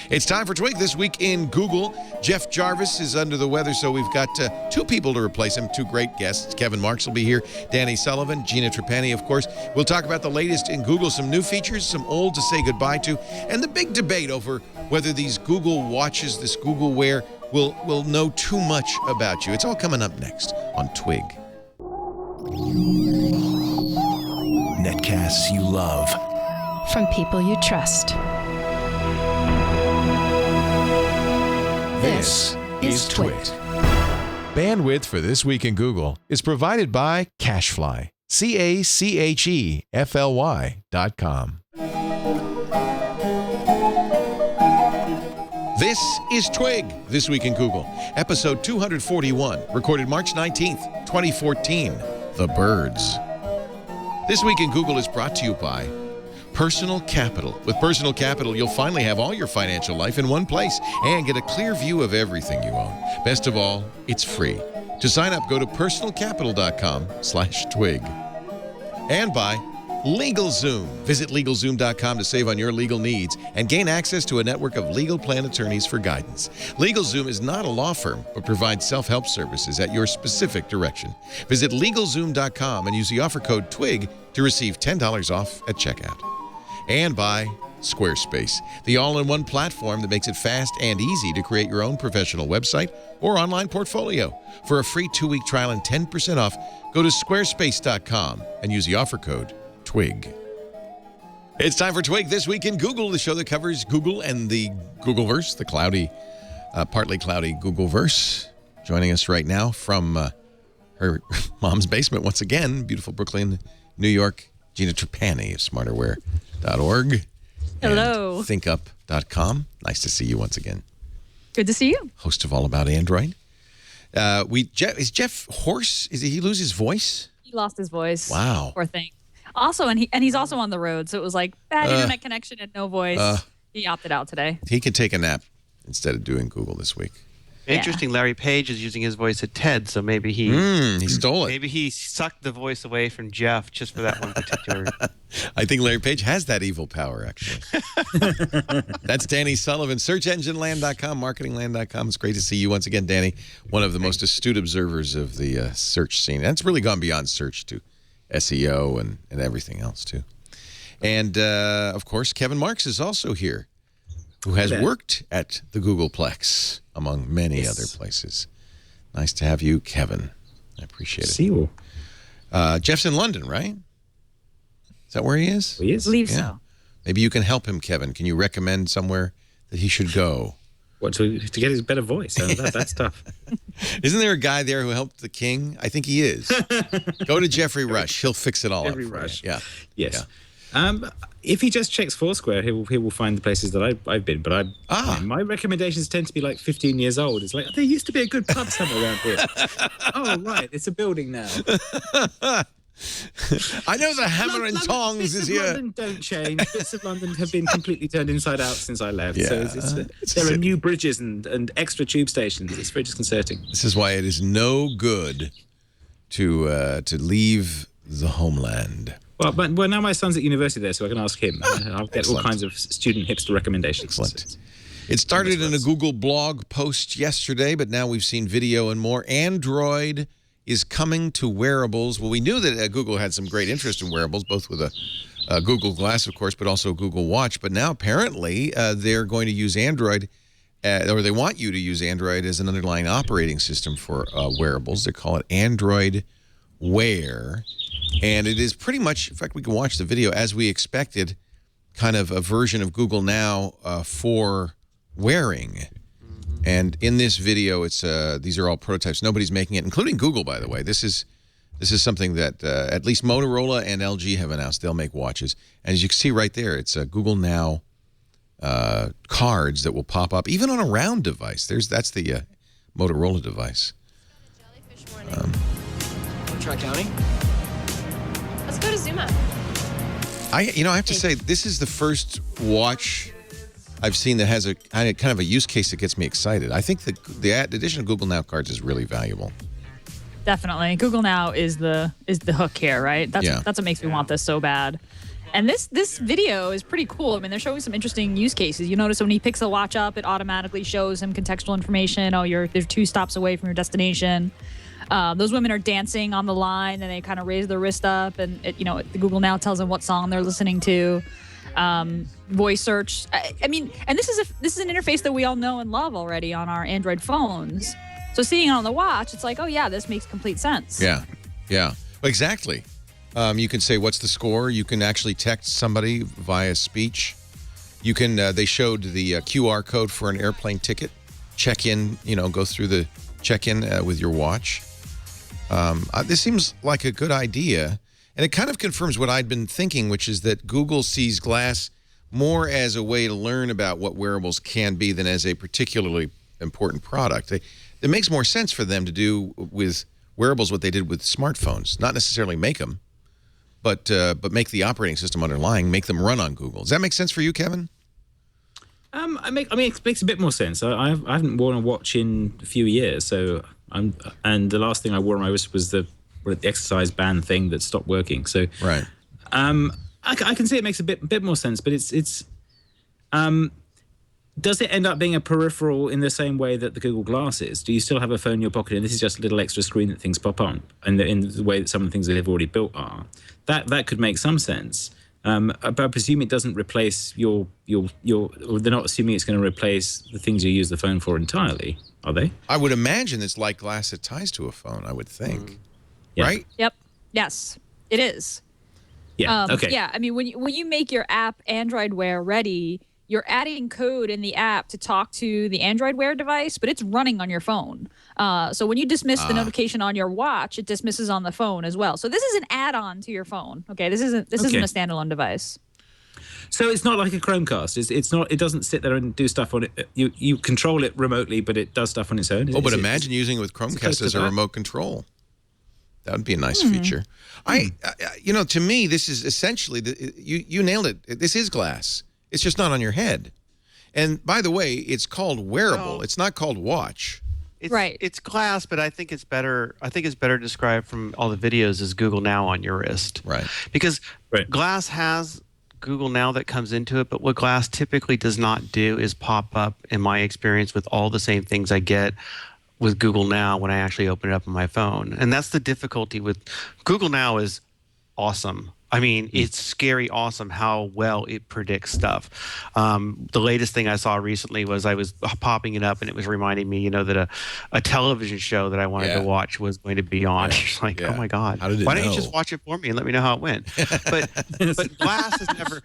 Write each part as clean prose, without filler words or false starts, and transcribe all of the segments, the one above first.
It's time for Twig This Week in Google. Jeff Jarvis is under the weather, so we've got two people to replace him, two great guests. Kevin Marks will be here, Danny Sullivan, Gina Trapani, of course. We'll talk about the latest in Google, some new features, some old to say goodbye to, and the big debate over whether these Google watches, this Google Wear, will know too much about you. It's all coming up next on Twig. Netcasts you love. From people you trust. This is Twig. Bandwidth for This Week in Google is provided by Cachefly. CACHEFLY.com. This is Twig, This Week in Google, episode 241, recorded March 19th, 2014, The Birds. This Week in Google is brought to you by Personal Capital. With Personal Capital, you'll finally have all your financial life in one place and get a clear view of everything you own. Best of all, it's free. To sign up, go to personalcapital.com/twig. And by LegalZoom. Visit LegalZoom.com to save on your legal needs and gain access to a network of legal plan attorneys for guidance. LegalZoom is not a law firm, but provides self-help services at your specific direction. Visit LegalZoom.com and use the offer code TWIG to receive $10 off at checkout. And by Squarespace, the all-in-one platform that makes it fast and easy to create your own professional website or online portfolio. For a free 2-week trial and 10% off, go to squarespace.com and use the offer code TWIG. It's time for Twig This Week in Google, the show that covers Google and the Googleverse, the cloudy, partly cloudy Googleverse. Joining us right now from her mom's basement once again, beautiful Brooklyn, New York, Gina Trapani of smarterwear.org. Hello. And thinkup.com. Nice to see you once again. Good to see you. Host of All About Android. Is Jeff hoarse? Did he lose his voice? He lost his voice. Wow. Poor thing. Also, and he's also on the road, so it was like bad internet connection and no voice. He opted out today. He can take a nap instead of doing Google this week. Interesting. Larry Page is using his voice at TED, so maybe he stole it. Maybe he sucked the voice away from Jeff just for that one particular. I think Larry Page has that evil power, actually. That's Danny Sullivan, searchengineland.com, marketingland.com. It's great to see you once again, Danny, one of the most astute observers of the search scene. And it's really gone beyond search to SEO and everything else, too. And, of course, Kevin Marks is also here, who has worked at the Googleplex, among many other places. Nice to have you, Kevin. I appreciate it. See you. Jeff's in London, right? Is that where he is? He is. I believe so. Maybe you can help him, Kevin. Can you recommend somewhere that he should go? What, to get his better voice? That's tough. Isn't there a guy there who helped the king? I think he is. Go to Jeffrey Rush. He'll fix it all Jeffrey up for Rush. you. Yeah. Yes. Yeah. If he just checks Foursquare, he will find the places that I've been. But my recommendations tend to be like 15 years old. It's like, there used to be a good pub somewhere around here. Oh, right. It's a building now. I know the Hammer and Tongs is here. Bits of London don't change. Bits of London have been completely turned inside out since I left. Yeah. So there are new bridges and extra tube stations. It's very disconcerting. This is why it is no good to leave the homeland. Well, now my son's at university there, so I can ask him. I'll get all kinds of student hipster recommendations. Excellent. It started in a Google blog post yesterday, but now we've seen video and more. Android is coming to wearables. Well, we knew that Google had some great interest in wearables, both with a Google Glass, of course, but also a Google Watch. But now apparently they're going to use Android, or they want you to use Android as an underlying operating system for wearables. They call it Android Wear. And it is pretty much, in fact, we can watch the video as we expected, kind of a version of Google Now for wearing. And in this video, it's these are all prototypes. Nobody's making it, including Google, by the way. This is something that at least Motorola and LG have announced. They'll make watches. And as you can see right there, it's Google Now cards that will pop up, even on a round device. That's the Motorola device. Tri-County? Let's go to Zuma. I have to say, this is the first watch I've seen that has a kind of a use case that gets me excited. I think the addition of Google Now cards is really valuable. Definitely. Google Now is the hook here, right? That's what makes me want this so bad. And this video is pretty cool. I mean, they're showing some interesting use cases. You notice when he picks the watch up, it automatically shows him contextual information. Oh, they're 2 stops away from your destination. Those women are dancing on the line, and they kind of raise their wrist up, and the Google Now tells them what song they're listening to. Voice search. I mean, and this is an interface that we all know and love already on our Android phones. So seeing it on the watch, it's like, oh yeah, this makes complete sense. Yeah, exactly. You can say, what's the score? You can actually text somebody via speech. You can, they showed the QR code for an airplane ticket. Check in, go through the check-in with your watch. This seems like a good idea. And it kind of confirms what I'd been thinking, which is that Google sees Glass more as a way to learn about what wearables can be than as a particularly important product. It makes more sense for them to do with wearables what they did with smartphones. Not necessarily make them, but make the operating system underlying, make them run on Google. Does that make sense for you, Kevin? I mean, it makes a bit more sense. I haven't worn a watch in a few years, so and the last thing I wore on my wrist was the exercise band thing that stopped working. So right. I can see it makes a bit more sense, but it's does it end up being a peripheral in the same way that the Google Glass is? Do you still have a phone in your pocket and this is just a little extra screen that things pop on, and in the way that some of the things that they've already built are? That could make some sense. But I presume it doesn't replace your. They're not assuming it's going to replace the things you use the phone for entirely, are they? I would imagine it's like glass that ties to a phone. I would think, Yeah. right? Yep. Yes, it is. Yeah. Okay. Yeah. I mean, when you make your app Android Wear ready, you're adding code in the app to talk to the Android Wear device, but it's running on your phone. So when you dismiss the notification on your watch, it dismisses on the phone as well. So this is an add-on to your phone. Okay, this isn't a standalone device. So it's not like a Chromecast. It's not. It doesn't sit there and do stuff on it. You control it remotely, but it does stuff on its own. But imagine using it with Chromecast as a remote control. That would be a nice feature. To me, this is essentially you nailed it. This is glass. It's just not on your head. And by the way, it's called wearable. Oh. It's not called watch. It's glass, but I think it's better. I think it's better described from all the videos as Google Now on your wrist. Right. Because glass has Google Now that comes into it, but what glass typically does not do is pop up, in my experience, with all the same things I get with Google Now when I actually open it up on my phone. And that's the difficulty with Google Now is awesome. I mean, it's scary awesome how well it predicts stuff. The latest thing I saw recently was I was popping it up and it was reminding me, that a television show that I wanted to watch was going to be on. It's like, oh my God. Why don't you just watch it for me and let me know how it went? But glass has never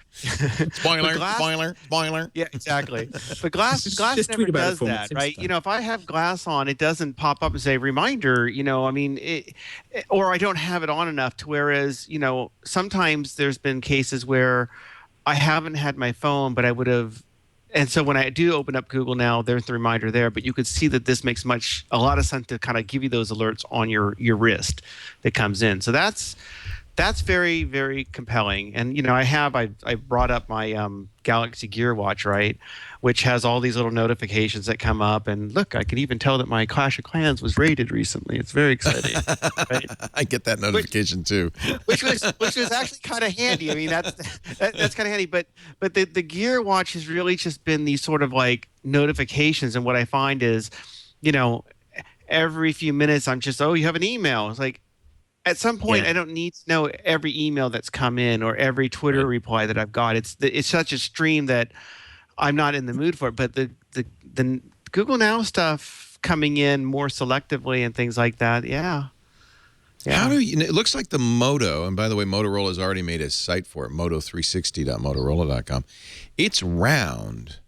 Spoiler. Yeah, exactly. But glass never does that, right? If I have glass on, it doesn't pop up and say reminder, or I don't have it on enough to whereas, sometimes there's been cases where I haven't had my phone, but I would have. And so when I do open up Google Now, there's the reminder there. But you could see that this makes a lot of sense to kind of give you those alerts on your wrist that comes in. So that's very, very compelling. And, I brought up my Galaxy Gear Watch, right, which has all these little notifications that come up. And look, I can even tell that my Clash of Clans was rated recently. It's very exciting. Right? I get that notification too. Which was actually kind of handy. I mean, that's kind of handy. But the Gear Watch has really just been these sort of like notifications. And what I find is, every few minutes I'm just, you have an email. It's like, at some point, I don't need to know every email that's come in or every Twitter reply that I've got. It's such a stream that I'm not in the mood for it. But the Google Now stuff coming in more selectively and things like that, yeah. How do you? It looks like the Moto, and by the way, Motorola has already made a site for it, moto360.motorola.com. It's round.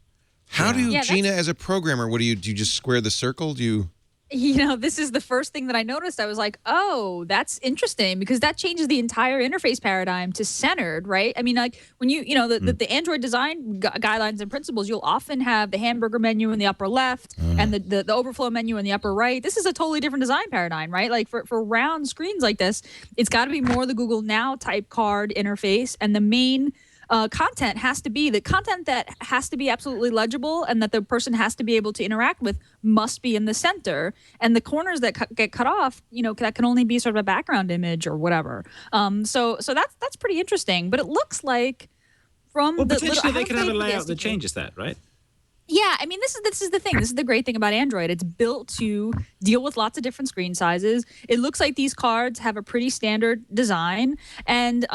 How do you, Gina, as a programmer, do you just square the circle? Do you? This is the first thing that I noticed. I was like, oh, that's interesting because that changes the entire interface paradigm to centered, right? I mean, like when the Android design guidelines and principles, you'll often have the hamburger menu in the upper left and the overflow menu in the upper right. This is a totally different design paradigm, right? Like for round screens like this, it's got to be more the Google Now type card interface, and the main content has to be the content that has to be absolutely legible and that the person has to be able to interact with must be in the center, and the corners that get cut off, that can only be sort of a background image or whatever. So that's pretty interesting. But it looks like from potentially they could have a layout that changes that, right? Yeah, I mean, this is the thing. This is the great thing about Android. It's built to deal with lots of different screen sizes. It looks like these cards have a pretty standard design, and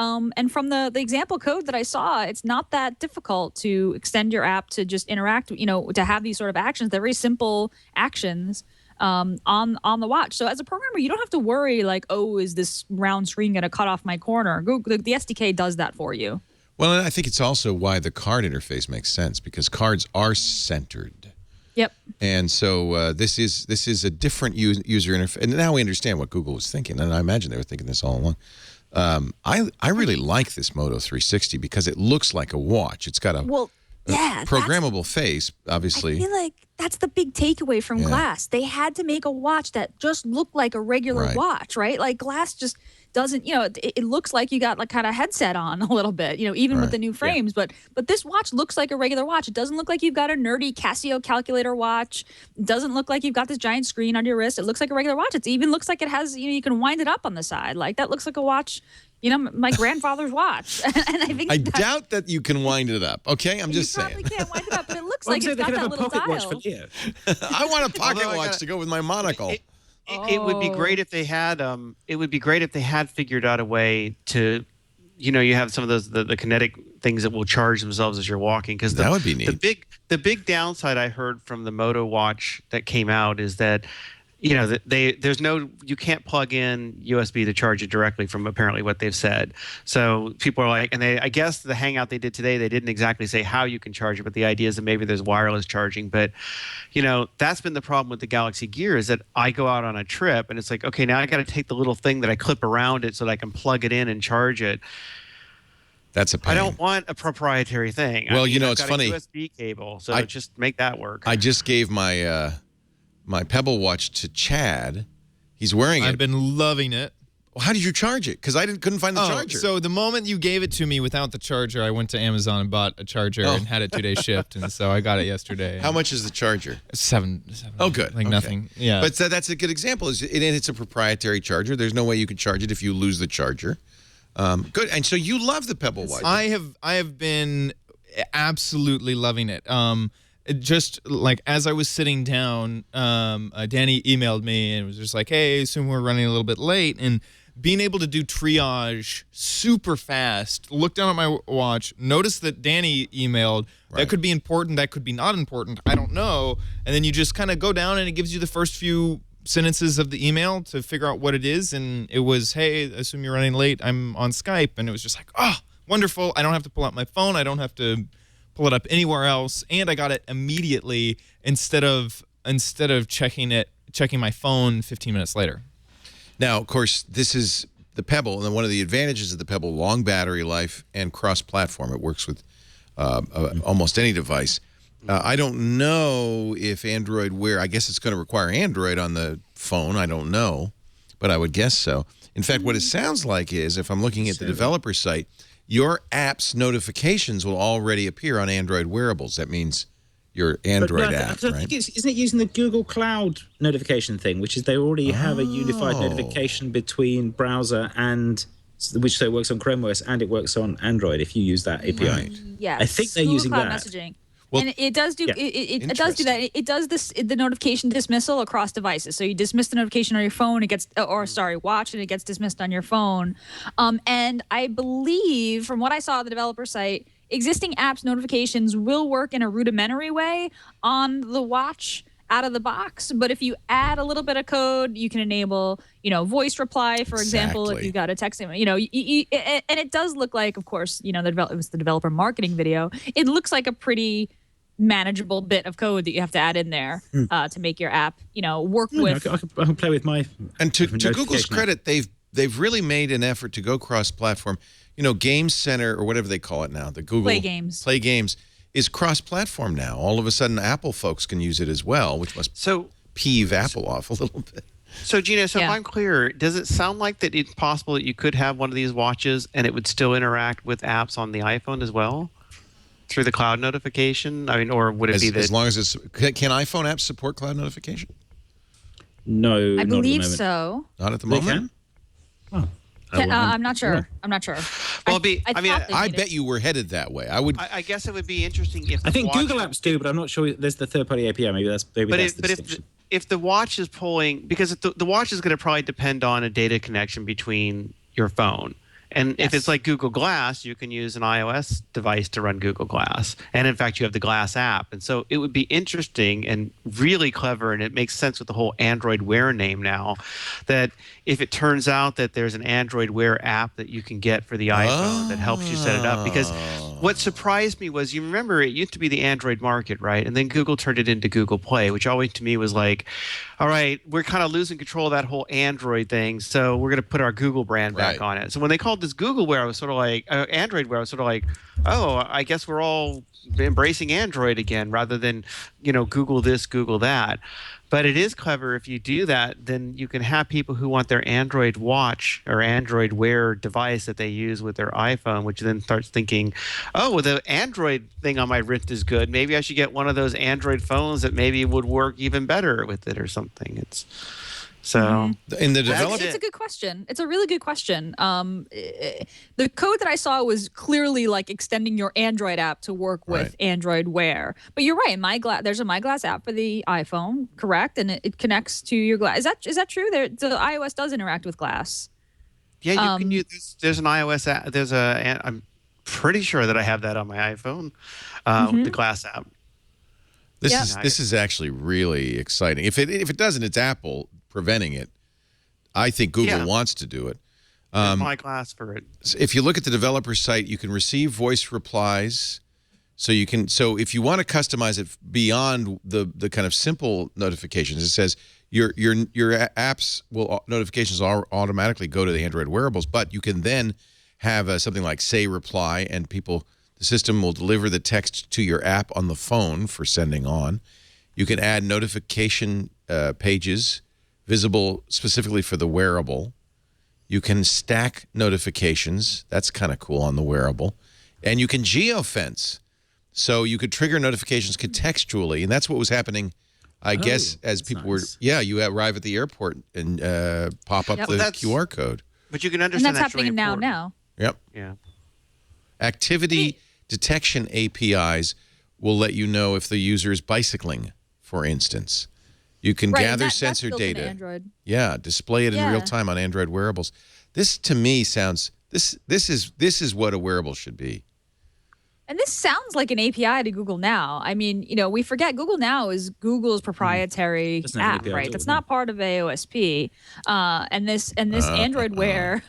from the example code that I saw, it's not that difficult to extend your app to just interact. To have these sort of actions. They're very simple actions on the watch. So as a programmer, you don't have to worry like, oh, is this round screen going to cut off my corner? Google, the SDK does that for you. Well, and I think it's also why the card interface makes sense, because cards are centered. Yep. And so this is a different user interface. And now we understand what Google was thinking, and I imagine they were thinking this all along. I really like this Moto 360 because it looks like a watch. It's got a programmable face, obviously. I feel like that's the big takeaway from Glass. They had to make a watch that just looked like a regular watch, right? Like Glass just doesn't, it looks like you got like kind of headset on a little bit, even with the new frames. But this watch looks like a regular watch. It doesn't look like you've got a nerdy Casio calculator watch. It doesn't look like you've got this giant screen on your wrist. It looks like a regular watch. It even looks like it has, you can wind it up on the side. Like that looks like a watch. My grandfather's watch. And I doubt that you can wind it up. Okay, I'm just saying. You probably can't wind it up, but it looks like it's got that little dial. Watch for Leo. I want a pocket watch to go with my monocle. It would be great if they had. It would be great if they had figured out a way to, you have some of those the kinetic things that will charge themselves as you're walking. Because that would be neat. The big downside I heard from the Moto watch that came out is that, you can't plug in USB to charge it directly from apparently what they've said. So people are like, and I guess the hangout they did today, they didn't exactly say how you can charge it, but the idea is that maybe there's wireless charging. But, that's been the problem with the Galaxy Gear is that I go out on a trip and it's like, okay, now I got to take the little thing that I clip around it so that I can plug it in and charge it. That's a pain. I don't want a proprietary thing. Well, I've it's got funny. A USB cable, so just make that work. I just gave my my Pebble watch to Chad. He's wearing it. I've been loving it. Well, how did you charge it? Because I couldn't find the charger. So the moment you gave it to me without the charger, I went to Amazon and bought a charger and had it 2 days shipped, and so I got it yesterday. How much is the charger? Seven. Oh, good. Like nothing. Yeah. But that's a good example. It's a proprietary charger. There's no way you could charge it if you lose the charger. Good. And so you love the Pebble watch. I have been absolutely loving it. Just like as I was sitting down, Danny emailed me and was just like, hey, I assume we're running a little bit late. And being able to do triage super fast, look down at my watch, notice that Danny emailed, that could be important, that could be not important, I don't know. And then you just kind of go down and it gives you the first few sentences of the email to figure out what it is. And it was, hey, I assume you're running late, I'm on Skype. And it was just like, oh, wonderful. I don't have to pull out my phone. I don't have to pull it up anywhere else, and I got it immediately instead of checking my phone 15 minutes later. Now, of course, this is the Pebble, and one of the advantages of the Pebble: long battery life and cross-platform. It works with almost any device. I don't know if Android Wear. I guess it's going to require Android on the phone. I don't know, but I would guess so. In fact, what it sounds like is, if I'm looking at the developer site, your app's notifications will already appear on Android wearables. That means your Android app, right? I think isn't it using the Google Cloud notification thing, which is they already have a unified notification between browser and which so it works on Chrome OS and it works on Android if you use that API. Right. Yes. I think they're Google using Cloud that. Messaging. Well, and it does do it does do that. It does the notification dismissal across devices. So you dismiss the notification on your phone, it gets watch, and it gets dismissed on your phone. And I believe from what I saw on the developer site, existing apps notifications will work in a rudimentary way on the watch out of the box. But if you add a little bit of code, you can enable, voice reply, for example, if you got a text, and it does look like, of course, it was the developer marketing video. It looks like a pretty manageable bit of code that you have to add in there to make your app, work with. I can play with my. And to Google's credit, they've really made an effort to go cross-platform. Game Center or whatever they call it now, the Google Play Games is cross-platform now. All of a sudden, Apple folks can use it as well, which must peeve Apple off a little bit. So Gina, if Yeah. I'm clear, does it sound like that it's possible that you could have one of these watches and it would still interact with apps on the iPhone as well through the cloud notification? I mean, or would it be that? As long as it's can iPhone apps support cloud notification? No, I not at the believe moment. so. Not at the They moment. can? Oh. I'm not sure. I'm not sure. Well, I mean, thought they I did it. bet you were headed that way. I guess it would be interesting if I think the watch, Google Apps do, but I'm not sure. There's the third-party API. Maybe that's the distinction. if the watch is pulling, because the watch is going to probably depend on a data connection between your phone. And if it's like Google Glass, you can use an iOS device to run Google Glass. And in fact, you have the Glass app. And so it would be interesting and really clever, and it makes sense with the whole Android Wear name now, that if it turns out that there's an Android Wear app that you can get for the iPhone that helps you set it up. Because what surprised me was, you remember, it used to be the Android market, right? And then Google turned it into Google Play, which always to me was like, all right, we're kind of losing control of that whole Android thing, so we're going to put our Google brand back on it. So when they called this Google Wear, I was sort of like, Android Wear, I was sort of like, oh, I guess we're all embracing Android again rather than, Google this, Google that. But it is clever if you do that, then you can have people who want their Android watch or Android Wear device that they use with their iPhone, which then starts thinking, oh, well, the Android thing on my wrist is good. Maybe I should get one of those Android phones that maybe would work even better with it or something. In the developer, It's a good question. It's a really good question. The code that I saw was clearly like extending your Android app to work with Android Wear. But you're right. There's a My Glass app for the iPhone, correct? And it connects to your Glass. Is that true? The iOS does interact with Glass. Yeah, you can use. There's an iOS app. I'm pretty sure that I have that on my iPhone, the Glass app. This is actually really exciting. If it doesn't, it's Apple preventing it. I think Google wants to do it. My Glass for it. If you look at the developer site, you can receive voice replies. So if you want to customize it beyond the kind of simple notifications, it says your apps notifications will automatically go to the Android wearables, but you can then have something like Say Reply, and the system will deliver the text to your app on the phone for sending on. You can add notification pages visible specifically for the wearable. You can stack notifications. That's kind of cool on the wearable. And you can geofence. So you could trigger notifications contextually. And that's what was happening, I guess, as people were, you arrive at the airport and pop up the QR code. But you can understand that's happening really now. Yep. Yeah. Activity detection APIs will let you know if the user is bicycling, for instance. You can gather sensor data. Android. Yeah, display it in real time on Android wearables. This to me sounds this is what a wearable should be. And this sounds like an API to Google Now. I mean, we forget Google Now is Google's proprietary app, right? That's not part of AOSP. And this Android Wear,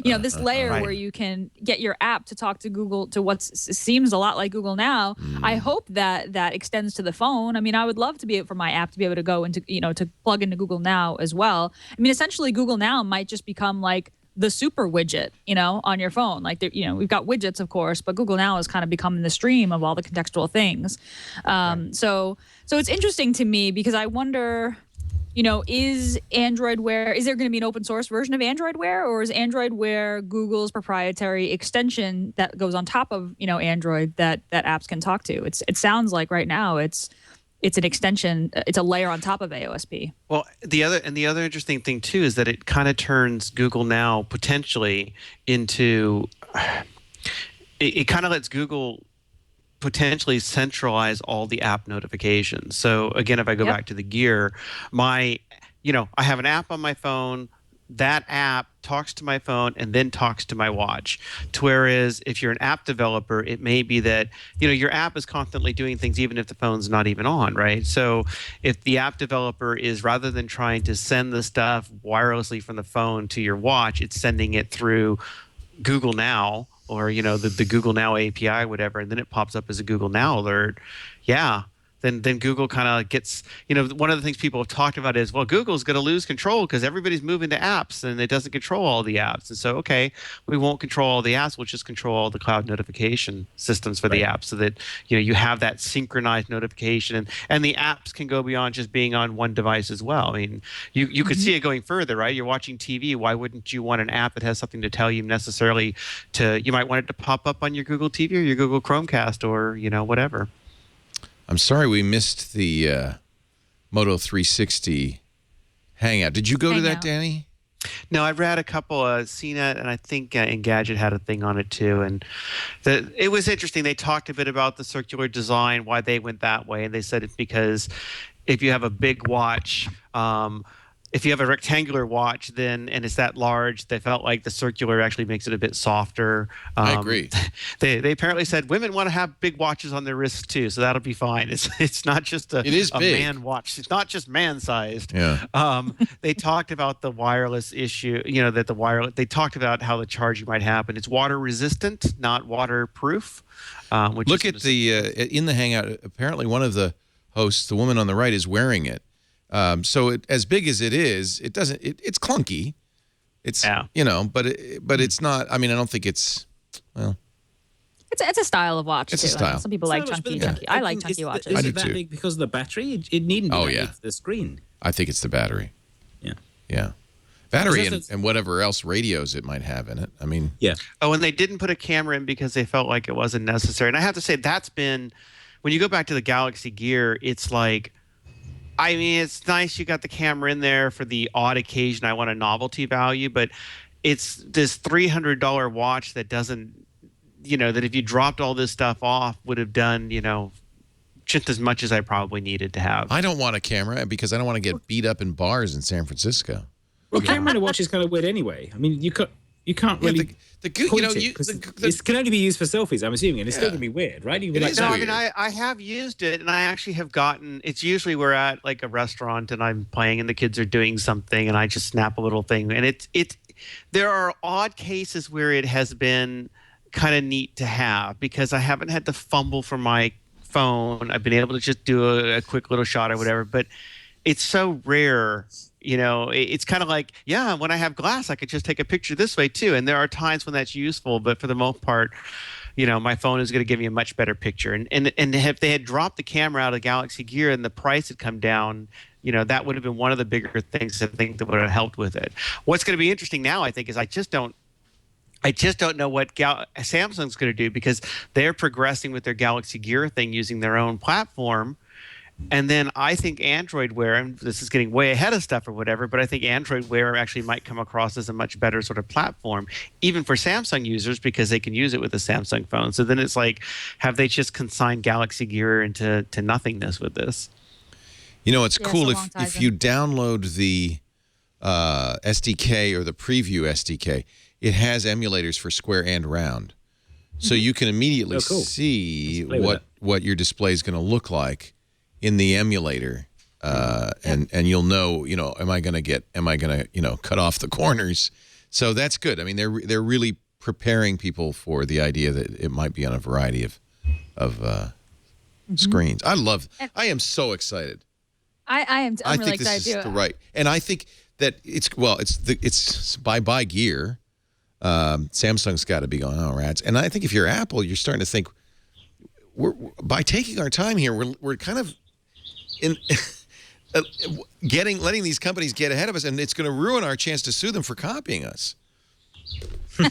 this layer where you can get your app to talk to Google, to what seems a lot like Google Now. I hope that extends to the phone. I mean, I would love to be for my app to be able to go into, to plug into Google Now as well. I mean, essentially, Google Now might just become like the super widget, on your phone. Like, we've got widgets, of course, but Google Now is kind of becoming the stream of all the contextual things. So it's interesting to me because I wonder, is Android Wear, is there going to be an open source version of Android Wear, or is Android Wear Google's proprietary extension that goes on top of, Android that apps can talk to? It sounds like right now it's an extension. It's a layer on top of AOSP. Well, the other interesting thing too is that it kind of turns Google Now potentially into. It kind of lets Google potentially centralize all the app notifications. So again, if I go back to the Gear, I have an app on my phone. That app talks to my phone and then talks to my watch. Whereas if you're an app developer, it may be that, your app is constantly doing things even if the phone's not even on, right? So if the app developer is, rather than trying to send the stuff wirelessly from the phone to your watch, it's sending it through Google Now or, the Google Now API, whatever, and then it pops up as a Google Now alert. Yeah. then Google kind of gets, one of the things people have talked about is, well, Google's going to lose control because everybody's moving to apps and it doesn't control all the apps. And so, okay, we won't control all the apps. We'll just control all the cloud notification systems for the apps so that, you have that synchronized notification and the apps can go beyond just being on one device as well. I mean, you could see it going further, right? You're watching TV. Why wouldn't you want an app that has something to tell you necessarily you might want it to pop up on your Google TV or your Google Chromecast or, whatever. I'm sorry we missed the Moto 360 Hangout. Did you go to that, Danny? No, I've read a couple of CNET, and I think Engadget had a thing on it too. And it was interesting. They talked a bit about the circular design, why they went that way, and they said it's because if you have a big watch, if you have a rectangular watch, and it's that large, they felt like the circular actually makes it a bit softer. I agree. They apparently said women want to have big watches on their wrists too, so that'll be fine. It's not just a man watch. It's not just man-sized. Yeah. They talked about the wireless issue. They talked about how the charging might happen. It's water resistant, not waterproof. Look at in the Hangout. Apparently, one of the hosts, the woman on the right, is wearing it. So as big as it is, it doesn't. It's clunky. It's but it's not. I mean, I don't think it's well. It's a style of watch. It's too. a style. Some people like chunky. I like chunky watches. Is it that big because of the battery? It needn't be that big for the screen. I think it's the battery. Yeah. Battery and whatever else radios it might have in it. I mean. Yeah. Oh, and they didn't put a camera in because they felt like it wasn't necessary. And I have to say that's been when you go back to the Galaxy Gear, it's like. I mean, it's nice you got the camera in there for the odd occasion I want a novelty value, but it's this $300 watch that doesn't, that if you dropped all this stuff off would have done, just as much as I probably needed to have. I don't want a camera because I don't want to get beat up in bars in San Francisco. Well, camera in a watch is kind of weird anyway. I mean, you can't really. It can only be used for selfies, I'm assuming, and it's still going to be weird, right? I mean, I have used it, and I actually have gotten. It's usually we're at like a restaurant, and I'm playing, and the kids are doing something, and I just snap a little thing, and there are odd cases where it has been kind of neat to have because I haven't had to fumble for my phone. I've been able to just do a quick little shot or whatever, but it's so rare. It's kind of like, when I have glass, I could just take a picture this way too. And there are times when that's useful, but for the most part, my phone is going to give me a much better picture. And if they had dropped the camera out of Galaxy Gear and the price had come down, that would have been one of the bigger things I think that would have helped with it. What's going to be interesting now, I think, is I just don't know what Samsung's going to do because they're progressing with their Galaxy Gear thing using their own platform. And then I think Android Wear, and this is getting way ahead of stuff or whatever, but I think Android Wear actually might come across as a much better sort of platform, even for Samsung users, because they can use it with a Samsung phone. So then it's like, have they just consigned Galaxy Gear into nothingness with this? It's cool if you download the SDK or the Preview SDK, it has emulators for square and round. So you can immediately see what your display is going to look like in the emulator, and you'll know, am I going to cut off the corners? So that's good. I mean, they're really preparing people for the idea that it might be on a variety of screens. I am so excited. I'm really think excited this is too. and I think that it's buy gear. Samsung's got to be going, oh rats. And I think if you're Apple, you're starting to think by taking our time here, we're kind of in letting these companies get ahead of us, and it's going to ruin our chance to sue them for copying us. I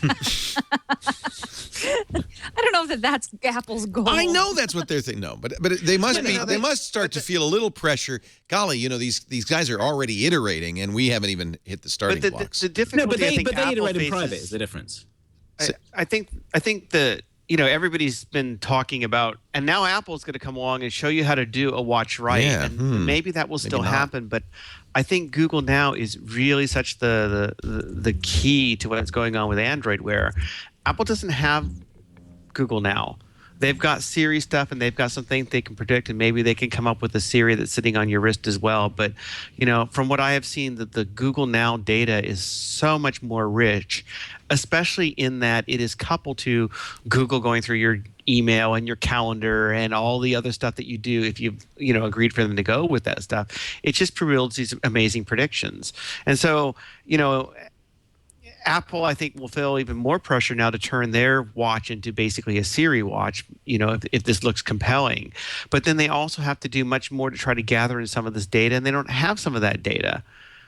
don't know if that's Apple's goal. I know that's what they're thinking. No, but they must be. They must start to feel a little pressure. Golly, these guys are already iterating, and we haven't even hit the starting blocks. The difficulty, but they iterate in private is the difference. I think that everybody's been talking about, and now Apple's going to come along and show you how to do a watch right, and maybe that will still happen. But I think Google Now is really such the key to what's going on with Android Wear. Apple doesn't have Google Now. They've got Siri stuff, and they've got some things they can predict, and maybe they can come up with a Siri that's sitting on your wrist as well. But, from what I have seen, the Google Now data is so much more rich, especially in that it is coupled to Google going through your email and your calendar and all the other stuff that you do if you've agreed for them to go with that stuff. It just reveals these amazing predictions. And so, Apple, I think, will feel even more pressure now to turn their watch into basically a Siri watch, if this looks compelling. But then they also have to do much more to try to gather in some of this data, and they don't have some of that data.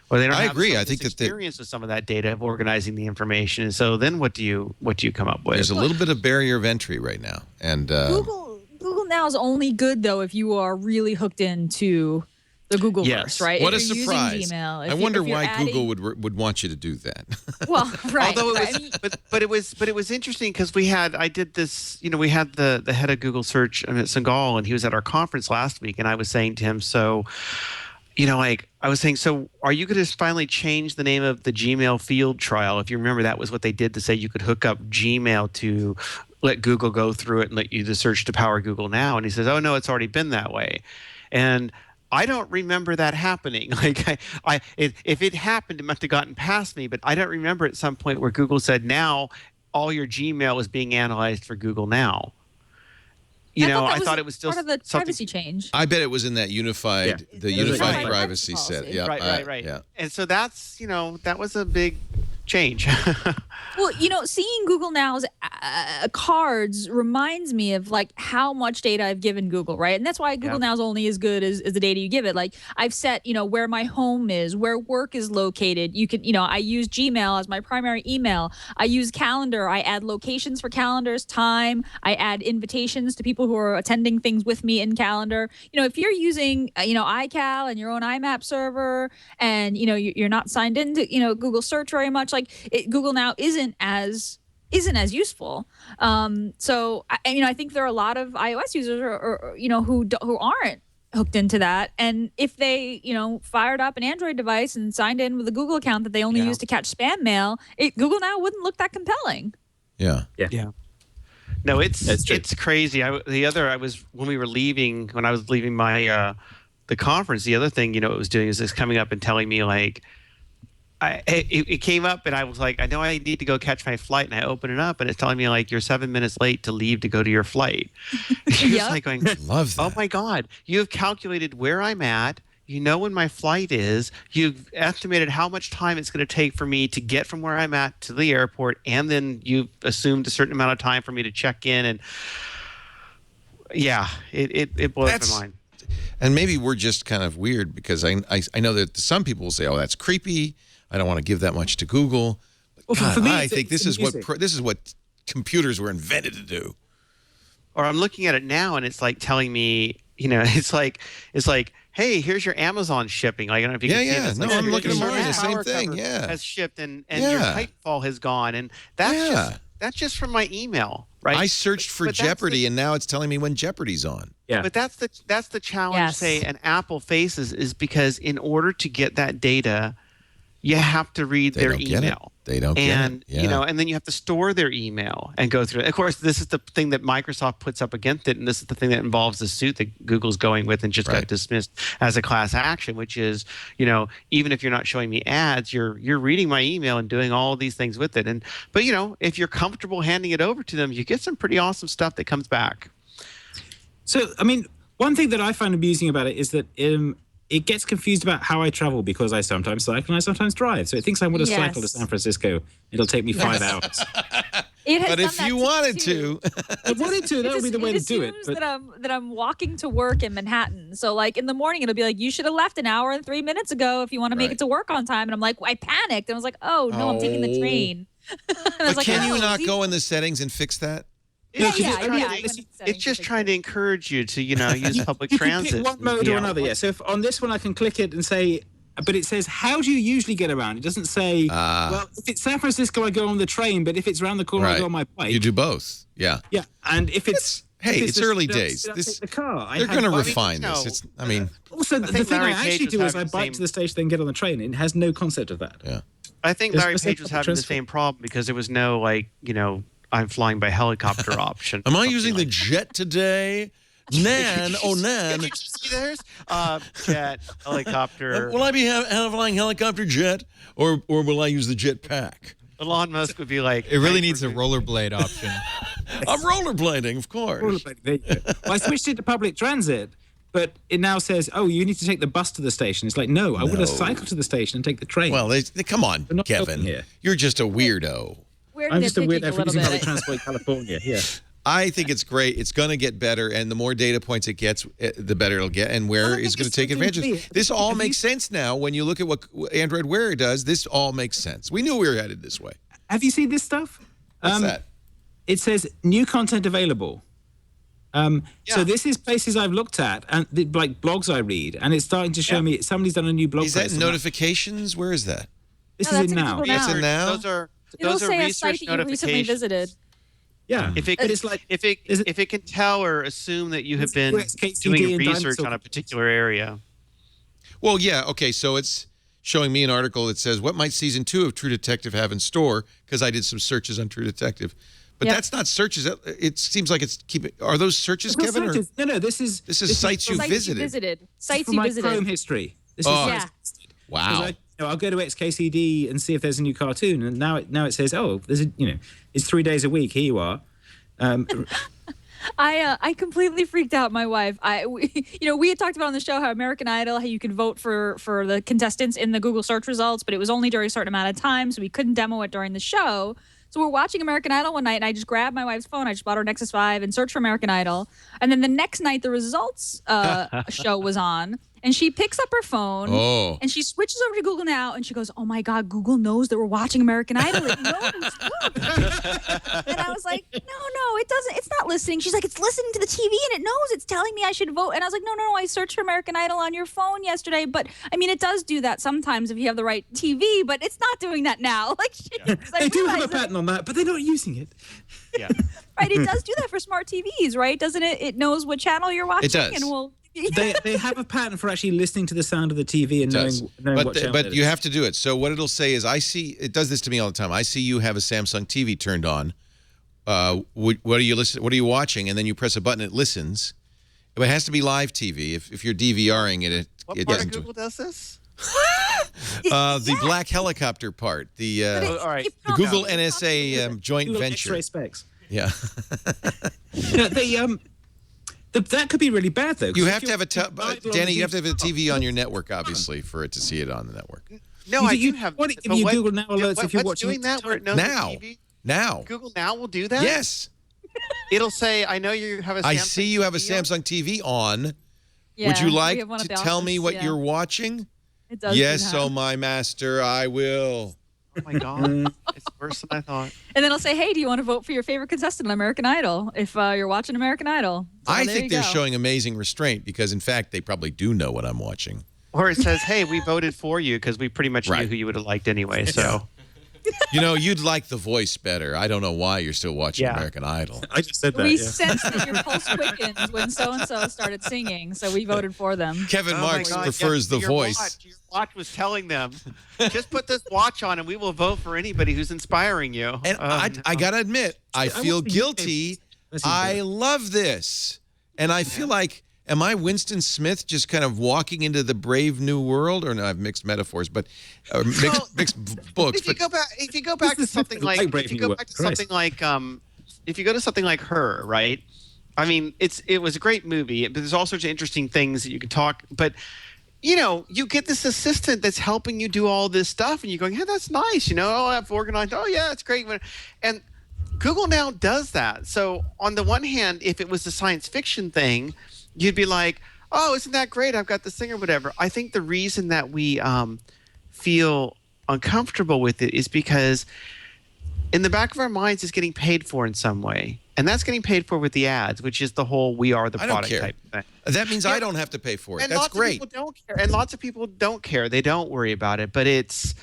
Or they don't I have agree. some I of think this that experience with some of that data of organizing the information. And so then what do you come up with? there's a little bit of barrier of entry right now. And Google Now is only good though if you are really hooked into the Googleverse, Yes. right? what a If you're using surprise. Gmail, if I you- wonder if you're why adding- Google would want you to do that. Well, right. Although right. it was, but it was interesting because I did this. We had the head of Google Search, Sangal, and he was at our conference last week, and I was saying to him, so, I was saying, so are you going to finally change the name of the Gmail field trial? If you remember, that was what they did to say you could hook up Gmail to let Google go through it and let you the search to power Google Now. And he says, oh no, it's already been that way, and I don't remember that happening. Like, if it happened, it must have gotten past me. But I don't remember at some point where Google said, now all your Gmail is being analyzed for Google Now. I thought it was still part of the something. privacy change. I bet it was in that unified, Yeah. the It was unified like- privacy Policy. set. Yeah, Right. Yeah. And so that's, that was a big change. Well, seeing Google Now's cards reminds me of like how much data I've given Google, right? And that's why Google Now's only as good as the data you give it. Like I've set, where my home is, where work is located. You can, I use Gmail as my primary email. I use Calendar. I add locations for calendars, time. I add invitations to people who are attending things with me in Calendar. If you're using, iCal and your own IMAP server, and you're not signed into, Google Search very much, like Google Now isn't as useful. So I think there are a lot of iOS users who aren't hooked into that, and if they fired up an Android device and signed in with a Google account that they only use to catch spam mail, Google Now wouldn't look that compelling. Yeah. No, That's true. it's crazy. When I was leaving my the conference, the other thing it was doing is it's coming up and telling me like it came up and I was like, I know I need to go catch my flight, and I open it up and it's telling me like you're 7 minutes late to leave to go to your flight. It's like going, Love that. oh my God, you have calculated where I'm at. You know when my flight is. You've estimated how much time it's going to take for me to get from where I'm at to the airport, and then you've assumed a certain amount of time for me to check in. And it blows my mind. And maybe we're just kind of weird because I know that some people will say, "Oh, that's creepy. I don't want to give that much to Google." But Well, for God, me, I it's- think this it's is what computers were invented to do. Or I'm looking at it now and it's like telling me, it's like, hey, here's your Amazon shipping. Like, I don't know if you can see Yeah. this. No, Like, I'm your looking at mine, power the same cover thing, yeah. has shipped and your Yeah. Titanfall has gone, and that's just from my email, right? I searched for But that's Jeopardy, the- and now it's telling me when Jeopardy's on. Yeah. But that's the challenge, Yes. say, an Apple faces, is because in order to get that data, you have to read They their don't get it. email. They don't And get it. Yeah. and then you have to store their email and go through it. Of course, this is the thing that Microsoft puts up against it, and this is the thing that involves the suit that Google's going with and just Right. got dismissed as a class action, which is, even if you're not showing me ads, you're reading my email and doing all these things with it. But if you're comfortable handing it over to them, you get some pretty awesome stuff that comes back. So, one thing that I find amusing about it is that it gets confused about how I travel because I sometimes cycle and I sometimes drive. So it thinks I want to cycle to Yes. San Francisco. It'll take me 5 hours. It has But done if that you me wanted too. to, I wanted to. That would be the way to do it. assumes But that I'm walking to work in Manhattan. So like in the morning, it'll be like, you should have left an hour and 3 minutes ago if you want to make Right. it to work on time. And I'm like, I panicked and I was like, oh no, I'm taking the Oh. train. And I was but like, can oh, you not these- go in the settings and fix that? Yeah, It's yeah, just trying yeah. to- I went in It's settings just to trying to encourage you to, use public you can transit. pick one mode or another. Yeah. So if on this one I can click it and say, but it says, how do you usually get around? It doesn't say, well, if it's San Francisco, I go on the train, but if it's around the corner, I Right. go on my bike. You do both. Yeah. Yeah. And if it's Hey, if it's the early street, days. I'll This- take the car. They're going to I mean, refine no. this. Also, the think thing Larry I Page actually was do is having I the bike same- to the station, then get on the train. It has no concept of that. Yeah. I think There's Larry no Page was public having the transport. same problem because there was no I'm flying by helicopter option. Am I Something using the like jet today? Nan, oh Nan. Did you see theirs? Jet, helicopter. Will I be flying helicopter jet, or will I use the jet pack? Elon Musk would be like, It really needs a rollerblade option. I'm rollerblading, of course. Rollerblading, there you go. Well, I switched it to public transit, but it now says, "Oh, you need to take the bus to the station." It's like, no, I want to cycle to the station and take the train. Well, come on, They're not Kevin. here. You're just a weirdo. We're I'm just a nitpicking weirdo a for little using public bit. transport in California. Yeah. I think it's great. It's going to get better, and the more data points it gets, the better it'll get, and Wear is going to take advantage of it. This all makes sense now. When you look at what Android Wear does, this all makes sense. We knew we were headed this way. Have you seen this stuff? What's that? It says new content available. So this is places I've looked at and like blogs I read, and it's starting to show me somebody's done a new blog Is post. that notifications? Where is that? This No, is that's in in now. Google It's in now. Those are It'll those are say a site research that you recently notifications. visited. Yeah. If it But it's like if it can tell or assume that you have It's been KCD doing and research dinosaur on a particular area. Well, yeah. Okay, so it's showing me an article that says, what might season 2 of True Detective have in store? Because I did some searches on True Detective. But Yep. that's not searches. It seems like it's keeping. Are those searches, It's not Kevin? Or, searches. No, this is sites you Sites visited. Sites from you my visited. Chrome history. This Oh. is Yeah. Wow. I'll go to XKCD and see if there's a new cartoon, and now it says, oh, there's it's 3 days a week. Here you are. I completely freaked out my wife. We had talked about on the show how American Idol, how you could vote for the contestants in the Google search results, but it was only during a certain amount of time, so we couldn't demo it during the show. So we're watching American Idol one night, and I just grabbed my wife's phone. I just bought her Nexus 5 and searched for American Idol. And then the next night, the results show was on, and she picks up her phone, and she switches over to Google Now, and she goes, "Oh my God, Google knows that we're watching American Idol. It knows." Look. And I was like, no, it doesn't. It's not listening. She's like, it's listening to the TV, and it knows. It's telling me I should vote. And I was like, no, I searched for American Idol on your phone yesterday. But, I mean, it does do that sometimes if you have the right TV, but it's not doing that now. Like, They do have a pattern on that, but they're not using it. Yeah. Right, it does do that for smart TVs, right? Doesn't it? It knows what channel you're watching. It does. And will. They have a pattern for actually listening to the sound of the TV and knowing what channel but it you is. have to do it. So what it'll say is, it does this to me all the time. I see you have a Samsung TV turned on. What are you listening? What are you watching? And then you press a button, it listens. But it has to be live TV. If you're DVRing it, What it part doesn't. of Google does this? The black helicopter part. The all right. the Google NSA joint Google venture. X-ray specs. Yeah. That could be really bad though. 'cause You if have to you're have a Bible on Danny. the You have to have a TV. TV on your network, obviously, for it to see it on the network. No, I do have. What if but you Google Now alerts if you're what's watching doing that where it knows Now. the TV? Now, Google Now will do that. yes, It'll say, "I know you have a." I Samsung see you have a TV on." Samsung TV on. Yeah, Would you we like have one at to the tell office, me what yeah. you're watching? It does do Yes, that. oh my master, I will. Oh my God, it's worse than I thought. And then it'll say, "Hey, do you want to vote for your favorite contestant on American Idol? If you're watching American Idol." So I there think you they're go. showing amazing restraint because, in fact, they probably do know what I'm watching. Or it says, "Hey, we voted for you because we pretty much Right. knew who you would have liked anyway." So You know, you'd like the voice better. I don't know why you're still watching Yeah. American Idol. I just said that. We yeah. sensed that your pulse quickens when so and so started singing, so we voted for them. Kevin Oh my Marks God, prefers yeah, the voice. Your watch was telling them, "Just put this watch on, and we will vote for anybody who's inspiring you." And I got to admit, I feel want the guilty. That's I better. love this. And I feel like, am I Winston Smith just kind of walking into the brave new world? Or no, I have mixed metaphors, but mixed books. If you But go back to something like, Brave if you New go World. back to Christ. something like, if you go to something like Her, right? I mean, it was a great movie, but there's all sorts of interesting things that you could talk. But you get this assistant that's helping you do all this stuff, and you're going, "Yeah, that's nice." Oh, I've organized. Oh, yeah, it's great. And Google Now does that. So on the one hand, if it was a science fiction thing, you'd be like, "Oh, isn't that great? I've got this thing or whatever." I think the reason that we feel uncomfortable with it is because in the back of our minds it's getting paid for in some way. And that's getting paid for with the ads, which is the whole "we are the I don't product" care. type thing. that means I don't have to pay for it. And That's lots great. of people don't care. And lots of people don't care. They don't worry about it. But it's,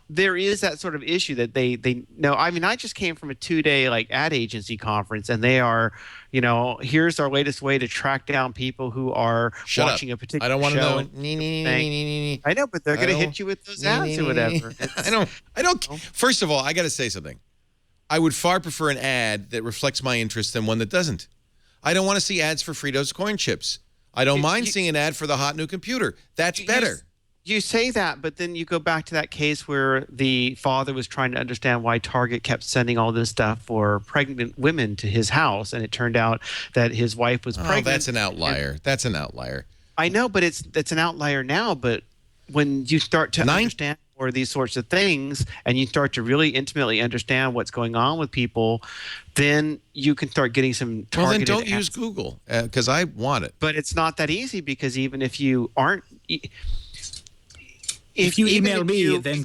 there is that sort of issue that they know. I mean, I just came from a 2-day ad agency conference, and they are, here's our latest way to track down people who are Shut watching up. a particular I don't want to show. know. I know, but they're going to hit you with those ads or whatever. I don't. First of all, I got to say something. I would far prefer an ad that reflects my interest than one that doesn't. I don't want to see ads for Fritos corn chips. I don't mind seeing an ad for the hot new computer. That's better. you say that, but then you go back to that case where the father was trying to understand why Target kept sending all this stuff for pregnant women to his house, and it turned out that his wife was pregnant. Oh, that's an outlier. That's an outlier. I know, but it's an outlier now. But when you start to understand more of these sorts of things, and you start to really intimately understand what's going on with people, then you can start getting some targeted. Well, then don't use Google, because I want it. But it's not that easy, because even if you aren't. If you email me, then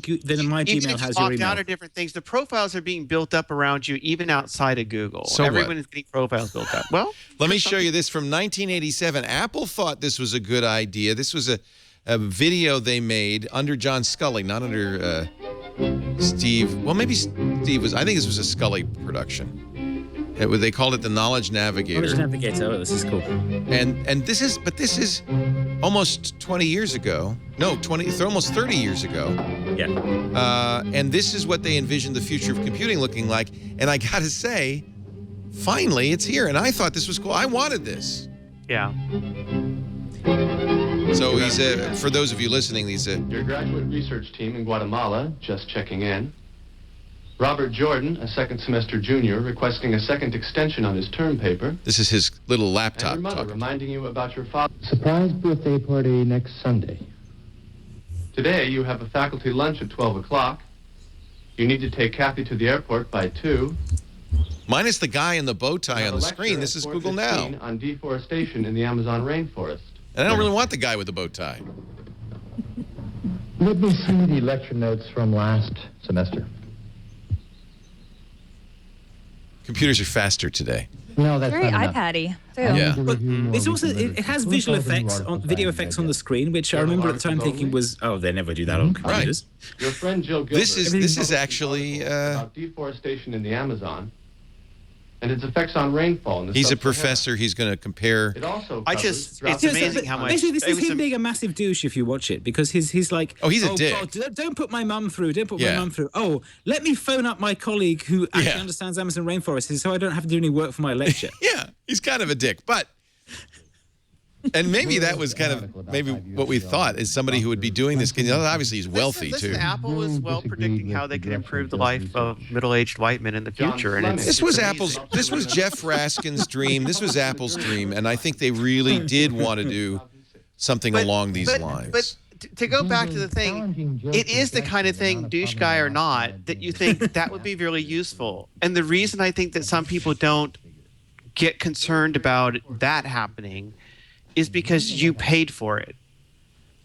my Gmail has your email. Out of different things, the profiles are being built up around you, even outside of Google. So everyone is getting profiles built up. Well, let me show you this from 1987. Apple thought this was a good idea. This was a video they made under John Scully, not under Steve. Well, maybe Steve was. I think this was a Scully production. They called it the Knowledge Navigator. Knowledge Navigator. Oh, this is cool. And this is almost 20 years ago. No, almost 30 years ago. Yeah. And this is what they envisioned the future of computing looking like. And I got to say, finally, it's here. And I thought this was cool. I wanted this. Yeah. So he's for those of you listening, your graduate research team in Guatemala, just checking in. Robert Jordan, a second semester junior, requesting a second extension on his term paper. This is his little laptop. And your mother reminding you about your father. Surprise birthday party next Sunday. Today you have a faculty lunch at 12 o'clock. You need to take Kathy to the airport by 2. Minus the guy in the bow tie on the screen. This is Google Now. On deforestation in the Amazon rainforest. And I don't really want the guy with the bow tie. Let me see the lecture notes from last semester. Computers are faster today. No, that's Very not enough. iPad-y, too. Yeah. But it's also it has visual effects video effects on the screen, which I remember at the time thinking was, oh, they never do that on computers. Your friend Jill Gilbert. This is actually about deforestation in the Amazon and its effects on rainfall. In the he's a sub-Saharan. professor. He's going to compare. It also it's covers amazing how much. Basically, this is him being a massive douche if you watch it, because he's like, oh, he's a dick. God, don't put my mum through. Don't put my mum through. Oh, let me phone up my colleague who actually understands Amazon rainforests, so I don't have to do any work for my lecture. Yeah, he's kind of a dick, but. And maybe that was kind of maybe what we thought is somebody who would be doing this. Obviously, he's wealthy Listen, too. Apple was well predicting how they could improve the life of middle-aged white men in the future, and This was Jeff Raskin's dream. This was Apple's dream, and I think they really did want to do something along these lines. But to go back to the thing, it is the kind of thing, douche guy or not, that you think that would be really useful. And the reason I think that some people don't get concerned about that happening is because you paid for it.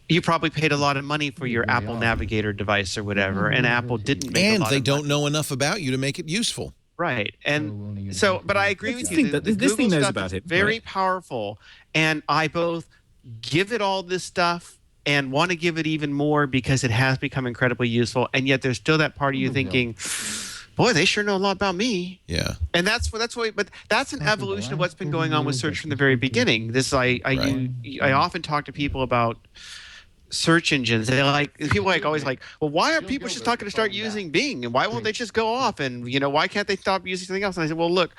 You probably paid a lot of money for your Apple Navigator device or whatever, and Apple didn't make a lot of money. And they don't know enough about you to make it useful. Right. And so, but I agree with you. This thing knows about it. Very powerful. And I both give it all this stuff and want to give it even more because it has become incredibly useful. And yet there's still that part of you thinking, boy, they sure know a lot about me. Yeah. And that's why, but that's an evolution of what's been going on with search from the very beginning. I often talk to people about search engines. People always like, well, why are people just not going to start using Bing, and why won't they just go off, and why can't they stop using something else? And I said, well, look,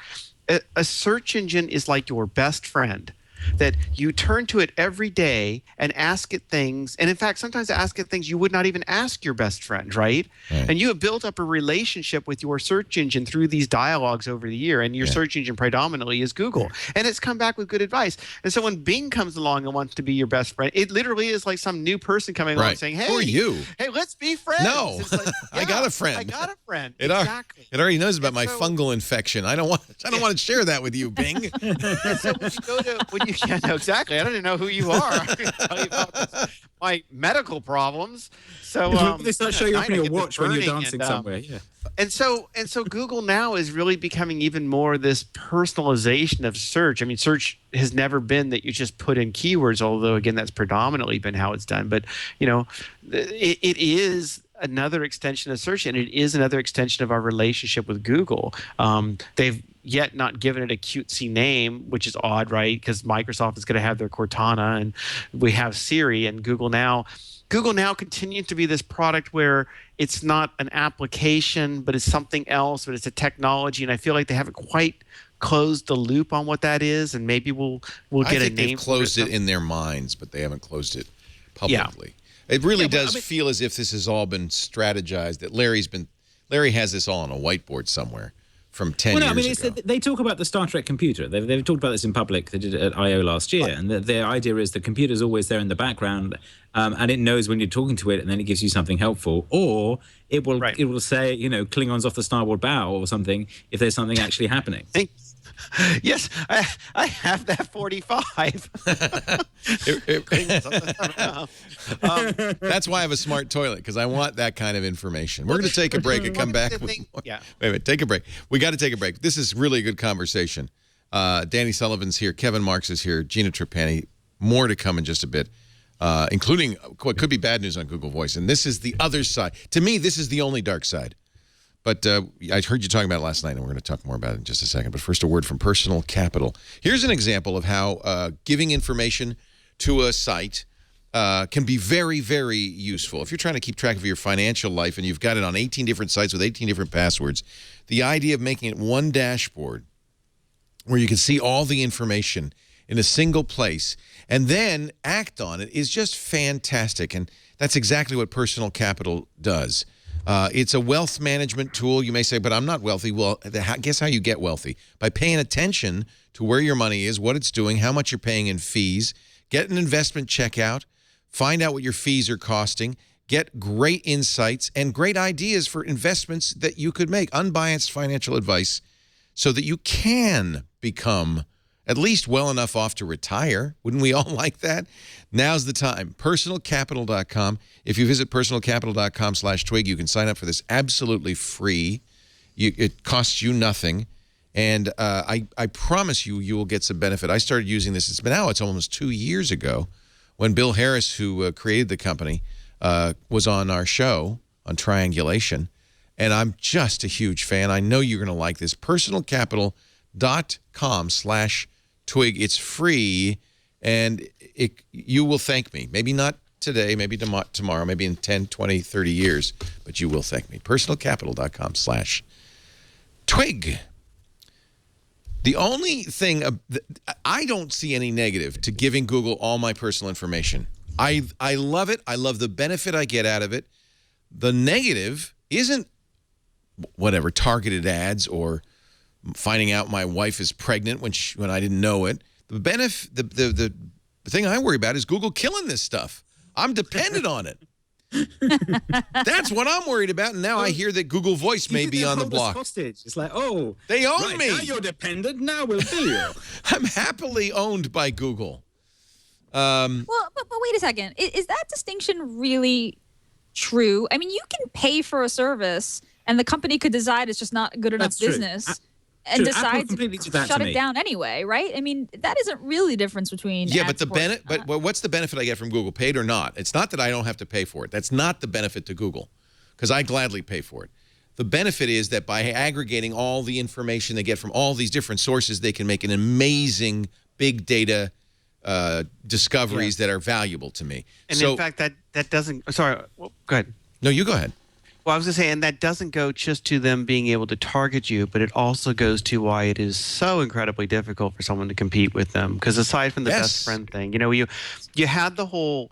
a search engine is like your best friend, that you turn to it every day and ask it things. And in fact, sometimes ask it things you would not even ask your best friend, right? And you have built up a relationship with your search engine through these dialogues over the year. And your search engine predominantly is Google. And it's come back with good advice. And so when Bing comes along and wants to be your best friend, it literally is like some new person coming along saying, hey, who are you? Hey, let's be friends. No, like, I got a friend. I got a friend. It already knows about my fungal infection. I don't want to share that with you, Bing. And so exactly. I don't even know who you are. I can tell you about my medical problems. So they start showing up on your watch when you're dancing somewhere. Yeah. And so Google Now is really becoming even more this personalization of search. I mean, search has never been that you just put in keywords, although again that's predominantly been how it's done. But it is another extension of search, and it is another extension of our relationship with Google. They've yet not given it a cutesy name, which is odd, right? Because Microsoft is going to have their Cortana, and we have Siri and Google Now. Google Now continues to be this product where it's not an application, but it's something else, but it's a technology, and I feel like they haven't quite closed the loop on what that is, and maybe we'll get a name. They've closed it in their minds, but they haven't closed it publicly. It really does feel as if this has all been strategized, that Larry has this all on a whiteboard somewhere from 10 years ago. They talk about the Star Trek computer. They've talked about this in public. They did it at I.O. last year. And their idea is the computer's always there in the background, and it knows when you're talking to it, and then it gives you something helpful. Or it will say, Klingons off the starboard bow or something if there's something actually happening. Yes, I have that 45. That's why I have a smart toilet, because I want that kind of information. We're going to take a break and come back with more. Yeah. Wait a minute, take a break. We got to take a break. This is really a good conversation. Danny Sullivan's here. Kevin Marks is here. Gina Trapani. More to come in just a bit, including what could be bad news on Google Voice. And this is the other side. To me, this is the only dark side. But I heard you talking about it last night, and we're going to talk more about it in just a second. But first, a word from Personal Capital. Here's an example of how giving information to a site can be very, very useful. If you're trying to keep track of your financial life and you've got it on 18 different sites with 18 different passwords, the idea of making it one dashboard where you can see all the information in a single place and then act on it is just fantastic. And that's exactly what Personal Capital does. It's a wealth management tool. You may say, but I'm not wealthy. Well, guess how you get wealthy? By paying attention to where your money is, what it's doing, how much you're paying in fees. Get an investment checkout. Find out what your fees are costing. Get great insights and great ideas for investments that you could make. Unbiased financial advice so that you can become at least well enough off to retire. Wouldn't we all like that? Now's the time. Personalcapital.com. If you visit personalcapital.com/twig, you can sign up for this absolutely free. It costs you nothing. And I promise you will get some benefit. I started using this. It's almost 2 years ago when Bill Harris, who created the company, was on our show on Triangulation. And I'm just a huge fan. I know you're going to like this. Personalcapital.com/twig. It's free, and you will thank me. Maybe not today, maybe tomorrow, maybe in 10, 20, 30 years, but you will thank me. Personalcapital.com/twig. The only thing, I don't see any negative to giving Google all my personal information. I love it. I love the benefit I get out of it. The negative isn't whatever, targeted ads or finding out my wife is pregnant when I didn't know it. The thing I worry about is Google killing this stuff. I'm dependent on it. That's what I'm worried about. And now I hear that Google Voice may be on the block. Hostage. It's like, oh, they own me. Now you're dependent. Now we'll kill you. I'm happily owned by Google. Well, but wait a second. Is that distinction really true? I mean, you can pay for a service, and the company could decide it's just not good enough business. And decide to shut it down anyway, right? I mean, that isn't really the difference between but what's the benefit I get from Google, paid or not? It's not that I don't have to pay for it. That's not the benefit to Google, because I gladly pay for it. The benefit is that by aggregating all the information they get from all these different sources, they can make an amazing big data discoveries that are valuable to me. And in fact, that doesn't. Sorry, go ahead. No, you go ahead. Well, I was going to say, and that doesn't go just to them being able to target you, but it also goes to why it is so incredibly difficult for someone to compete with them. Because aside from the best friend thing, you had the whole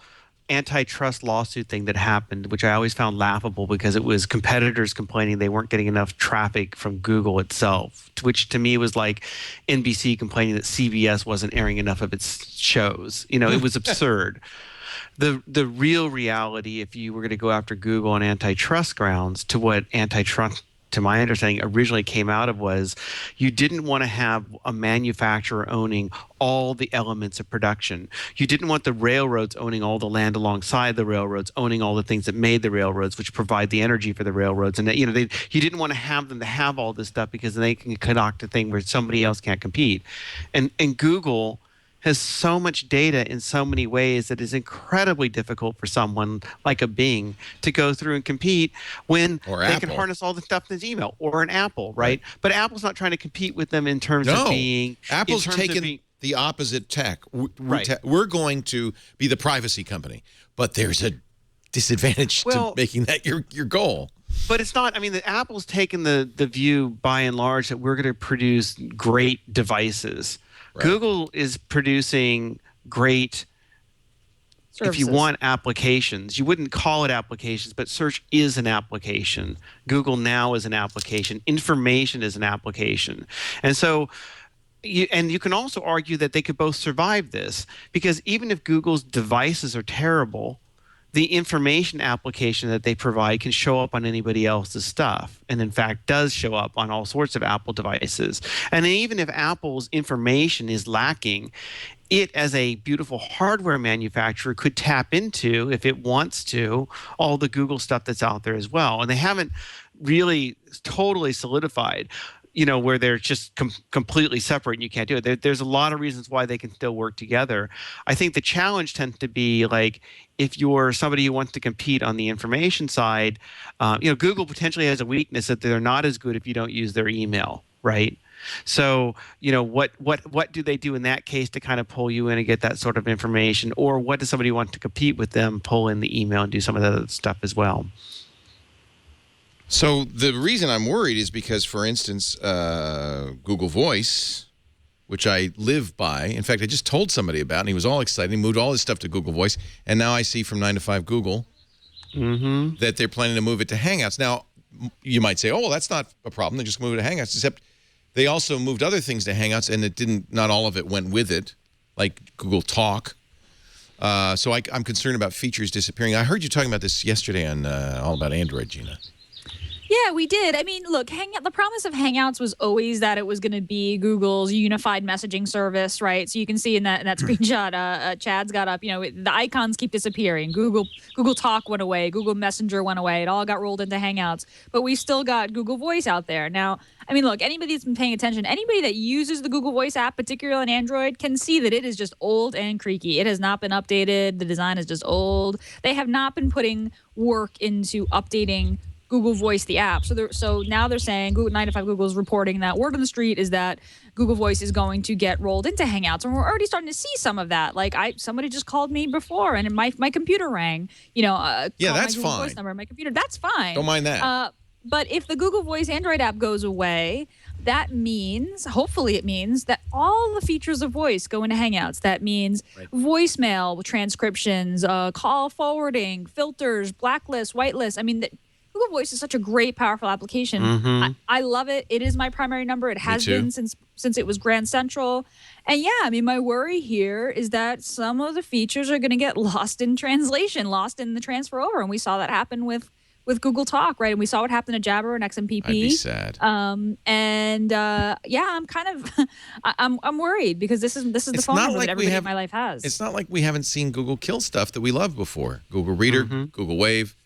antitrust lawsuit thing that happened, which I always found laughable because it was competitors complaining they weren't getting enough traffic from Google itself, which to me was like NBC complaining that CBS wasn't airing enough of its shows. It was absurd. The real reality, if you were going to go after Google on antitrust grounds, to what antitrust, to my understanding, originally came out of was you didn't want to have a manufacturer owning all the elements of production. You didn't want the railroads owning all the land alongside the railroads, owning all the things that made the railroads, which provide the energy for the railroads. And you didn't want to have them to have all this stuff because they can conduct a thing where somebody else can't compete. And Google has so much data in so many ways that is incredibly difficult for someone like a Bing to go through and compete when they can harness all the stuff in his email, or an Apple, right? But Apple's not trying to compete with them in terms of being... Apple's taken the opposite tack. We're going to be the privacy company, but there's a disadvantage to making that your goal. But it's not, Apple's taken the view by and large that we're going to produce great devices. Right. Google is producing great if you want applications, you wouldn't call it applications, but search is an application. Google Now is an application. Information is an application. And so you can also argue that they could both survive this, because even if Google's devices are terrible, the information application that they provide can show up on anybody else's stuff, and in fact does show up on all sorts of Apple devices. And even if Apple's information is lacking, it as a beautiful hardware manufacturer could tap into, if it wants to, all the Google stuff that's out there as well. And they haven't really totally solidified, where they're just completely separate and you can't do it. There's a lot of reasons why they can still work together. I think the challenge tends to be like, if you're somebody who wants to compete on the information side, Google potentially has a weakness that they're not as good if you don't use their email, right? So, what do they do in that case to kind of pull you in and get that sort of information? Or what does somebody want to compete with them, pull in the email and do some of that other stuff as well? So the reason I'm worried is because, for instance, Google Voice, which I live by. In fact, I just told somebody about it, and he was all excited. He moved all his stuff to Google Voice, and now I see from 9 to 5 Google that they're planning to move it to Hangouts. Now, you might say, oh, well, that's not a problem. They just moved it to Hangouts, except they also moved other things to Hangouts, and not all of it went with it, like Google Talk. So I'm concerned about features disappearing. I heard you talking about this yesterday on All About Android, Gina. Yeah, we did. I mean, look, the promise of Hangouts was always that it was going to be Google's unified messaging service, right? So you can see in that screenshot, Chad's got up, the icons keep disappearing. Google Talk went away. Google Messenger went away. It all got rolled into Hangouts. But we still got Google Voice out there. Now, I mean, look, anybody that's been paying attention, anybody that uses the Google Voice app, particularly on Android, can see that it is just old and creaky. It has not been updated. The design is just old. They have not been putting work into updating Google Voice, the app. So now they're saying, 9 to 5 Google is reporting that word on the street is that Google Voice is going to get rolled into Hangouts, and we're already starting to see some of that. Like somebody just called me before, and my computer rang. Yeah, that's my Google fine. Voice number, my computer. That's fine. Don't mind that. But if the Google Voice Android app goes away, that means, hopefully it means, that all the features of voice go into Hangouts. That means voicemail transcriptions, call forwarding, filters, blacklist, whitelist. I mean, Google Voice is such a great, powerful application. I love it. It is my primary number. It has been since it was Grand Central. And yeah, I mean, my worry here is that some of the features are going to get lost in translation, lost in the transfer over. And we saw that happen with Google Talk, right? And we saw what happened to Jabber and XMPP. I'd be sad. Yeah, I'm kind of, I'm worried because this is the phone number that everybody in my life has. It's not like we haven't seen Google kill stuff that we loved before. Google Reader, Google Wave.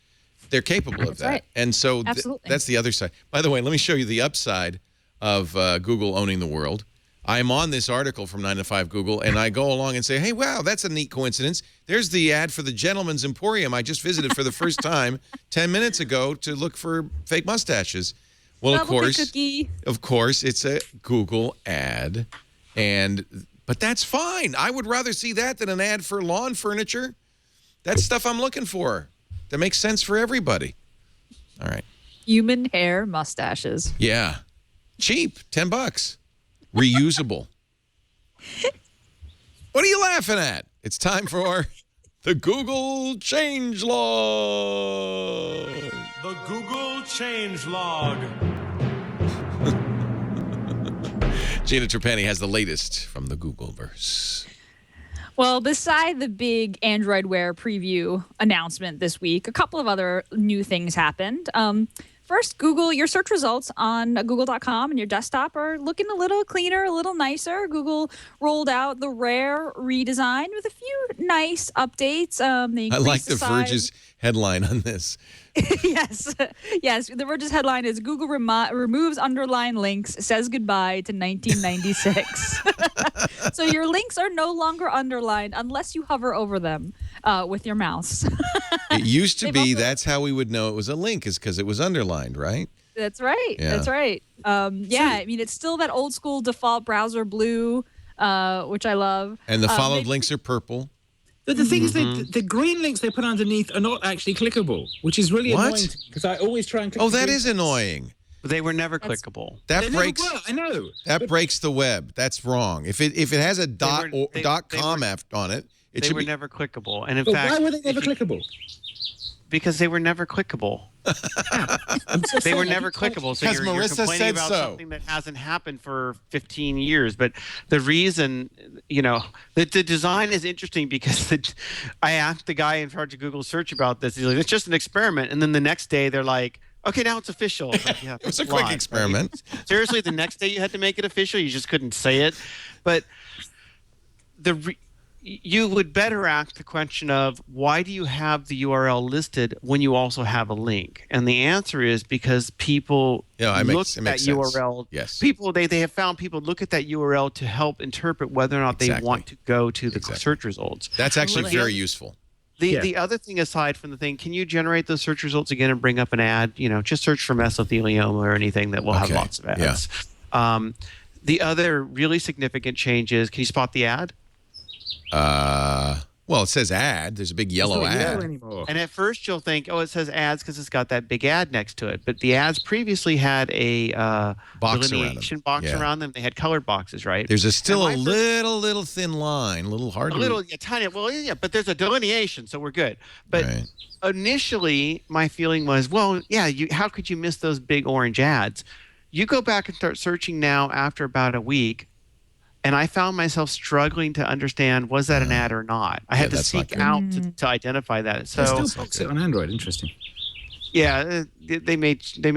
They're capable of that. Right. And so that's the other side. By the way, let me show you the upside of Google owning the world. I'm on this article from 9 to 5 Google, and I go along and say, hey, wow, that's a neat coincidence. There's the ad for the Gentleman's Emporium I just visited for the first time 10 minutes ago to look for fake mustaches. Well, of course, it's a Google ad. But that's fine. I would rather see that than an ad for lawn furniture. That's stuff I'm looking for. That makes sense for everybody. All right. Human hair mustaches. Yeah. Cheap. $10. Reusable. What are you laughing at? It's time for the Google Change Log. The Google Change Log. Gina Trapani has the latest from the Googleverse. Well, beside the big Android Wear preview announcement this week, a couple of other new things happened. First, Google, your search results on google.com and your desktop are looking a little cleaner, a little nicer. Google rolled out the Rare redesign with a few nice updates. I like the Verge's headline on this. Yes. The Verge's headline is Google removes underlined links, says goodbye to 1996. So your links are no longer underlined unless you hover over them with your mouse. It used to be that's how we would know it was a link, is because it was underlined, right? That's right. Yeah. That's right. I mean, it's still that old school default browser blue, which I love. And the followed links are purple. But the thing is, the green links they put underneath are not actually clickable, which is really annoying because I always try and click. Oh, that is annoying. They were never clickable. That breaks. I know. That breaks the web. That's wrong. If it has a .com on it, They were never clickable. And in But fact, why were they never clickable? because they were never clickable. They were never clickable. So Because you're Marissa complaining said about so. something that hasn't happened for 15 years. But the reason, the design is interesting because I asked the guy in charge of Google search about this. He's like, it's just an experiment. And then the next day they're like, okay, now it's official. Like, yeah, It was a quick experiment. Right? Seriously, the next day you had to make it official. You just couldn't say it. But you would better ask the question of why do you have the URL listed when you also have a link? And the answer is because people look at that URL. Yes. People they have found people look at that URL to help interpret whether or not they want to go to the search results. That's actually very useful. The other thing aside from the thing, can you generate those search results again and bring up an ad? Just search for mesothelioma or anything that will have lots of ads. Yeah. The other really significant change is, can you spot the ad? Well, it says ad. There's a big yellow ad. And at first you'll think, oh, it says ads because it's got that big ad next to it. But the ads previously had a delineation box around them. They had colored boxes, right? There's still a little thin line, a little hard to... tiny. Well, yeah, but there's a delineation, so we're good. But initially, my feeling was, well, yeah, how could you miss those big orange ads? You go back and start searching now after about a week, and I found myself struggling to understand, was that an ad or not? I had to seek out to identify that. So they still box it on Android. Interesting. Yeah, they may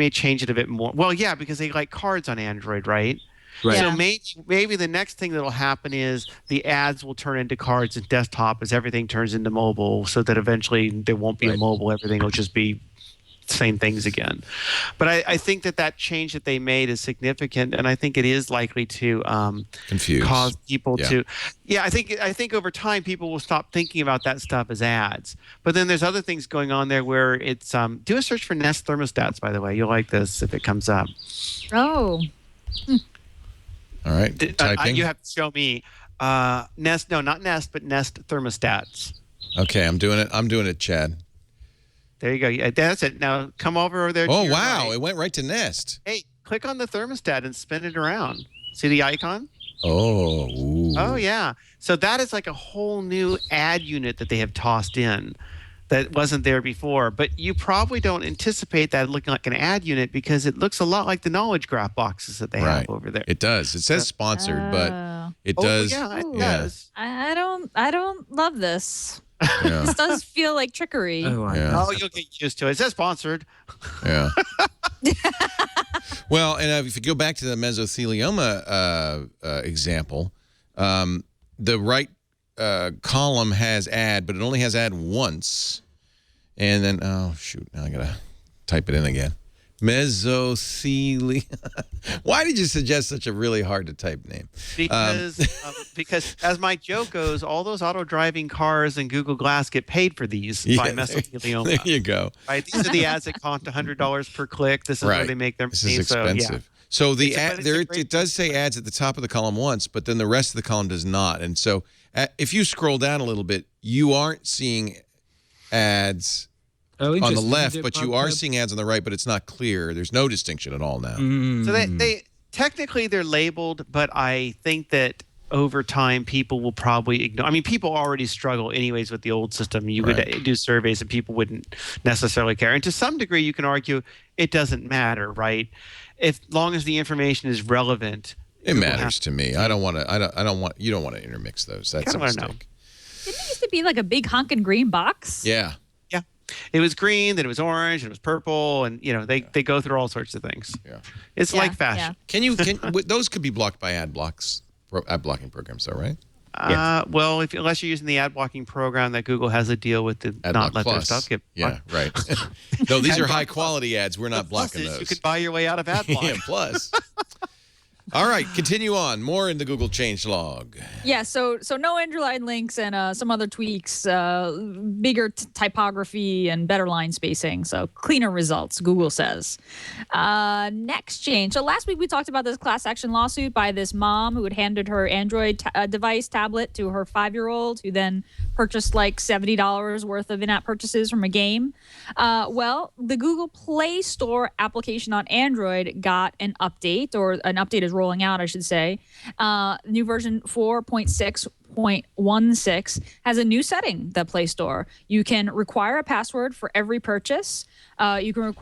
change it a bit more. Well, yeah, because they like cards on Android, right? Right. So maybe the next thing that'll happen is the ads will turn into cards and desktop as everything turns into mobile, so that eventually there won't be a mobile. Everything will just be same things again. But I think that change that they made is significant, and I think it is likely to cause people to I think over time people will stop thinking about that stuff as ads. But then there's other things going on there where it's do a search for Nest thermostats, by the way. You'll like this if it comes up. Oh. All right. Typing. You have to show me Nest, no, not Nest, but Nest thermostats. Okay, I'm doing it, Chad. There you go. Yeah, that's it. Now come over there. Oh, wow. Right. It went right to Nest. Hey, click on the thermostat and spin it around. See the icon? Oh. Ooh. Oh, yeah. So that is like a whole new ad unit that they have tossed in that wasn't there before. But you probably don't anticipate that looking like an ad unit because it looks a lot like the knowledge graph boxes that they have over there. It does. It says sponsored, but it does. Yeah, it does. I don't love this. Yeah. This does feel like trickery. Oh, you'll get used to it. It says sponsored. Yeah. Well, and if you go back to the mesothelioma example, the right column has ad, but it only has ad once. And then, oh, shoot, now I got to type it in again. Mesothelioma. Why did you suggest such a really hard to type name? Because as my joke goes, all those auto-driving cars and Google Glass get paid for these by mesothelioma. There you go. Right? These are the ads that cost $100 per click. This is where they make their money. This is expensive. So the ad, it does say ads at the top of the column once, but then the rest of the column does not. And so if you scroll down a little bit, you aren't seeing ads on the left, but you are seeing ads on the right, but it's not clear. There's no distinction at all now. So they technically they're labeled, but I think that over time people will probably ignore. I mean, people already struggle anyways with the old system. You would do surveys and people wouldn't necessarily care. And to some degree, you can argue it doesn't matter, right? As long as the information is relevant. It matters to me. I don't want to. You don't want to intermix those. That's a mistake. Didn't it used to be like a big honking green box? Yeah. It was green, then it was orange, and it was purple, and they go through all sorts of things. Yeah, it's like fashion. Yeah. Those could be blocked by ad blocking programs, though, right? Well, unless you're using the ad blocking program that Google has a deal with to not let their stuff get blocked. Yeah, right. No, these are high quality ads. We're not blocking those. You could buy your way out of ad blocking. Yeah, plus. All right, continue on. More in the Google changelog. Yeah, so no underlined links and some other tweaks, bigger typography and better line spacing. So cleaner results, Google says. Next change. So last week we talked about this class action lawsuit by this mom who had handed her Android device tablet to her 5-year-old, who then purchased like $70 worth of in-app purchases from a game. Well, the Google Play Store application on Android got an update, or an update is rolling out, I should say. New version 4.6 2.16 has a new setting, the Play Store. You can require a password for every purchase. You can,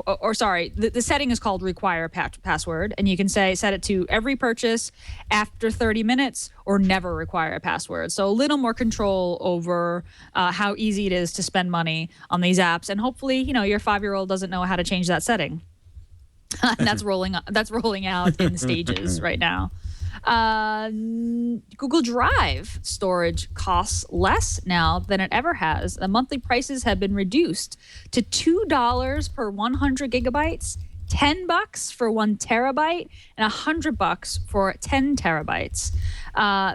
the setting is called require password, and you can set it to every purchase after 30 minutes or never require a password. So a little more control over how easy it is to spend money on these apps, and hopefully, your 5-year-old doesn't know how to change that setting. And that's rolling out in stages right now. Google Drive storage costs less now than it ever has. The monthly prices have been reduced to $2 per 100 gigabytes, $10 for 1 terabyte, and $100 for 10 terabytes.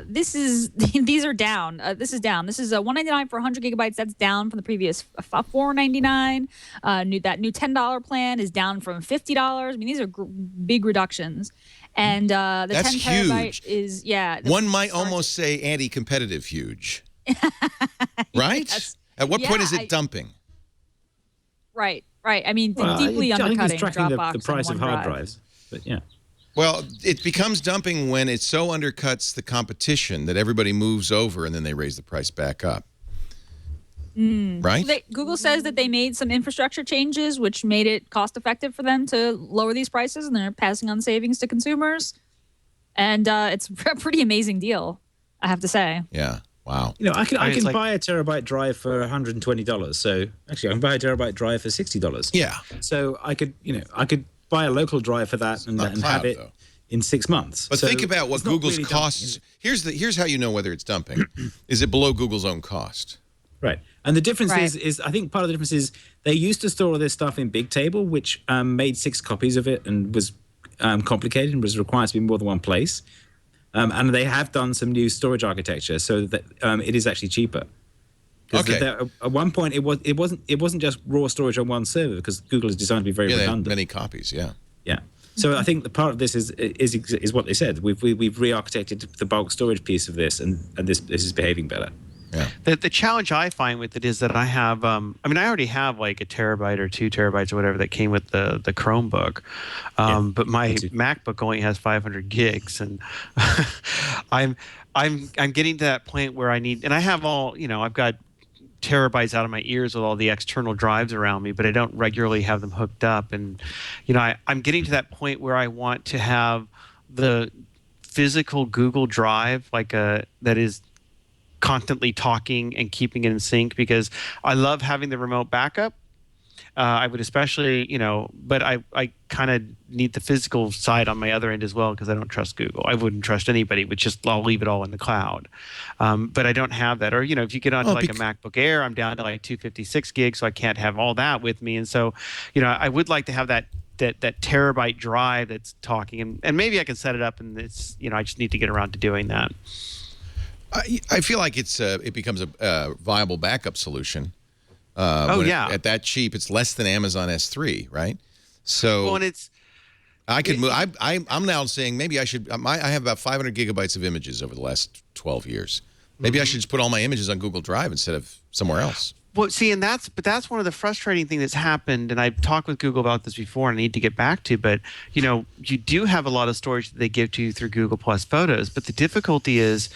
These are down. This is down. This is $199 for 100 gigabytes. That's down from the previous $499. That new $10 plan is down from $50. I mean, these are big reductions. And the That's 10 terabyte huge. is One might almost say anti-competitive huge. Right? Yes. At what point is it dumping? Right. I mean, deeply I think undercutting it's tracking Dropbox the price and of hard OneDrive. drives. But yeah. Well, it becomes dumping when it so undercuts the competition that everybody moves over and then they raise the price back up. Right? Google says that they made some infrastructure changes, which made it cost effective for them to lower these prices, and they're passing on savings to consumers. And it's a pretty amazing deal, I have to say. Yeah. Wow. I can buy a terabyte drive for $120. So actually, I can buy a terabyte drive for $60. Yeah. So I could buy a local drive for that and have it in 6 months. But think about what Google's really costs. Here's how you know whether it's dumping. Is it below Google's own cost? Right. And the difference is I think part of the difference is they used to store all this stuff in Bigtable, which made 6 copies of it and was complicated and was required to be more than one place. And they have done some new storage architecture so that it is actually cheaper. Okay. At one point, it wasn't just raw storage on one server because Google is designed to be very redundant. Many copies. Yeah. Yeah. So I think the part of this is what they said. We've re-architected the bulk storage piece of this, and this is behaving better. Yeah. The challenge I find with it is that I have, I already have like a terabyte or 2 terabytes or whatever that came with the Chromebook, but my MacBook only has 500 gigs, and I'm getting to that point where I need, and I have all, I've got terabytes out of my ears with all the external drives around me, but I don't regularly have them hooked up, and I'm getting to that point where I want to have the physical Google Drive that is constantly talking and keeping it in sync, because I love having the remote backup. I would especially, but I kind of need the physical side on my other end as well, because I don't trust Google. I wouldn't trust anybody with I'll leave it all in the cloud. But I don't have that. Or, if you get onto a MacBook Air, I'm down to like 256 gigs, so I can't have all that with me. And so, I would like to have that terabyte drive that's talking, and maybe I can set it up, and it's, I just need to get around to doing that. I feel like it becomes a viable backup solution. At that cheap, it's less than Amazon S3, right? So and I could move. I'm now saying maybe I should. I have about 500 gigabytes of images over the last 12 years. Maybe I should just put all my images on Google Drive instead of somewhere else. Well, see, that's one of the frustrating things that's happened, and I've talked with Google about this before, and I need to get back to. But you do have a lot of storage that they give to you through Google Plus Photos. But the difficulty is,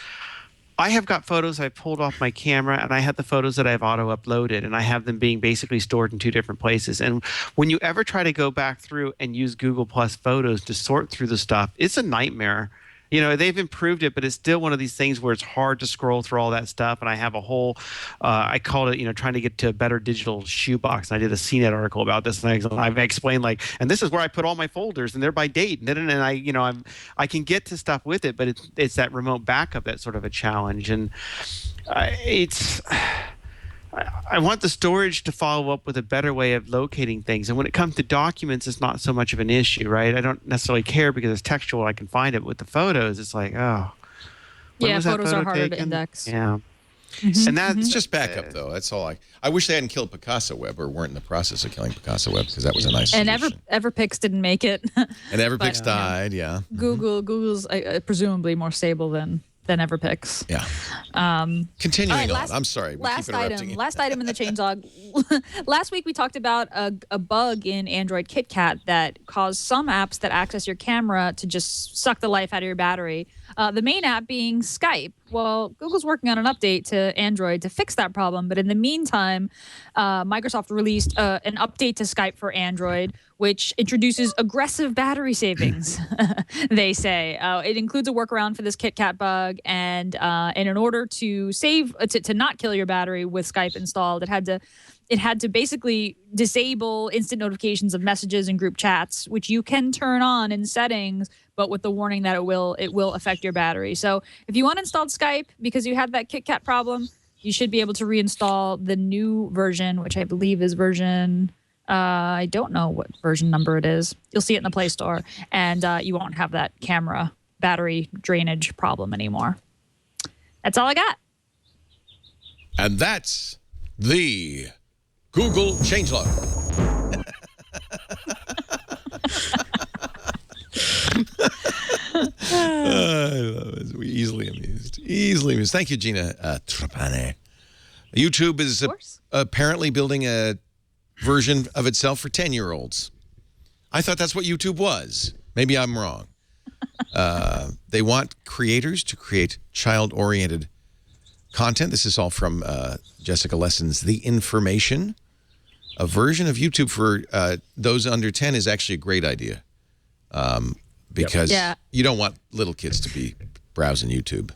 I have got photos I pulled off my camera, and I have the photos that I've auto-uploaded, and I have them being basically stored in 2 different places. And when you ever try to go back through and use Google Plus Photos to sort through the stuff, it's a nightmare. They've improved it, but it's still one of these things where it's hard to scroll through all that stuff. And I have a whole, I called it, trying to get to a better digital shoebox. And I did a CNET article about this, and I've explained and this is where I put all my folders, and they're by date. And I can get to stuff with it, but it's that remote backup that's sort of a challenge. And I want the storage to follow up with a better way of locating things. And when it comes to documents, it's not so much of an issue, right? I don't necessarily care because it's textual. I can find it. With the photos, it's like, when was that photos photo are harder taken? to index. Yeah. Mm-hmm. And that's it's just backup, though. That's all. I wish they hadn't killed Picasso Web, or weren't in the process of killing Picasso Web, because that was a nice And solution. Everpix didn't make it. And Everpix died, yeah. Google's presumably more stable than Everpix. Yeah. Continuing on. I'm sorry. We keep interrupting you. Last item in the change log. Last week we talked about a bug in Android KitKat that caused some apps that access your camera to just suck the life out of your battery. The main app being Skype, Well, Google's working on an update to Android to fix that problem. But in the meantime, Microsoft released an update to Skype for Android, which introduces aggressive battery savings, they say. It includes a workaround for this KitKat bug. And in order to to not kill your battery with Skype installed, it had to basically disable instant notifications of messages and group chats, which you can turn on in settings, but with the warning that it will affect your battery. So if you uninstalled Skype because you had that KitKat problem, you should be able to reinstall the new version, which I believe is version, I don't know what version number it is. You'll see it in the Play Store, and you won't have that camera battery drainage problem anymore. That's all I got. And that's the Google changelog. I love it. We're easily amused. Easily amused. Thank you, Gina Trapani. YouTube is apparently building a version of itself for 10-year-olds. I thought that's what YouTube was. Maybe I'm wrong. They want creators to create child-oriented content. This is all from Jessica Lesson's The Information. A version of YouTube for those under 10 is actually a great idea because you don't want little kids to be browsing YouTube.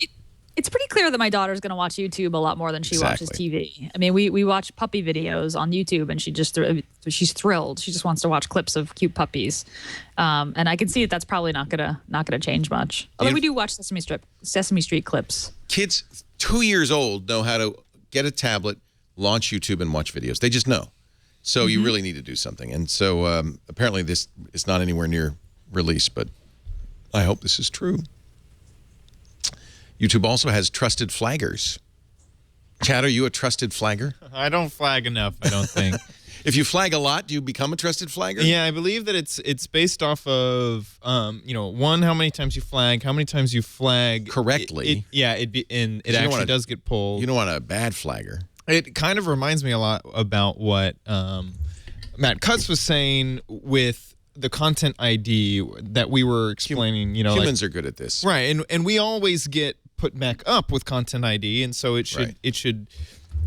It's pretty clear that my daughter's going to watch YouTube a lot more than she watches TV. I mean, we watch puppy videos on YouTube, and she's thrilled. She just wants to watch clips of cute puppies, and I can see that's probably not gonna change much. Although we do watch Sesame Street clips. Kids 2 years old know how to get a tablet, launch YouTube, and watch videos. They just know. So you really need to do something. And so apparently this is not anywhere near release, but I hope this is true. YouTube also has trusted flaggers. Chad, are you a trusted flagger? I don't flag enough, I don't think. If you flag a lot, do you become a trusted flagger? Yeah, I believe that it's based off of one, how many times you flag correctly. It actually does get pulled. You don't want a bad flagger. It kind of reminds me a lot about what Matt Cutts was saying with the content ID that we were explaining. Humans are good at this, right? And we always get put back up with content ID, and so it should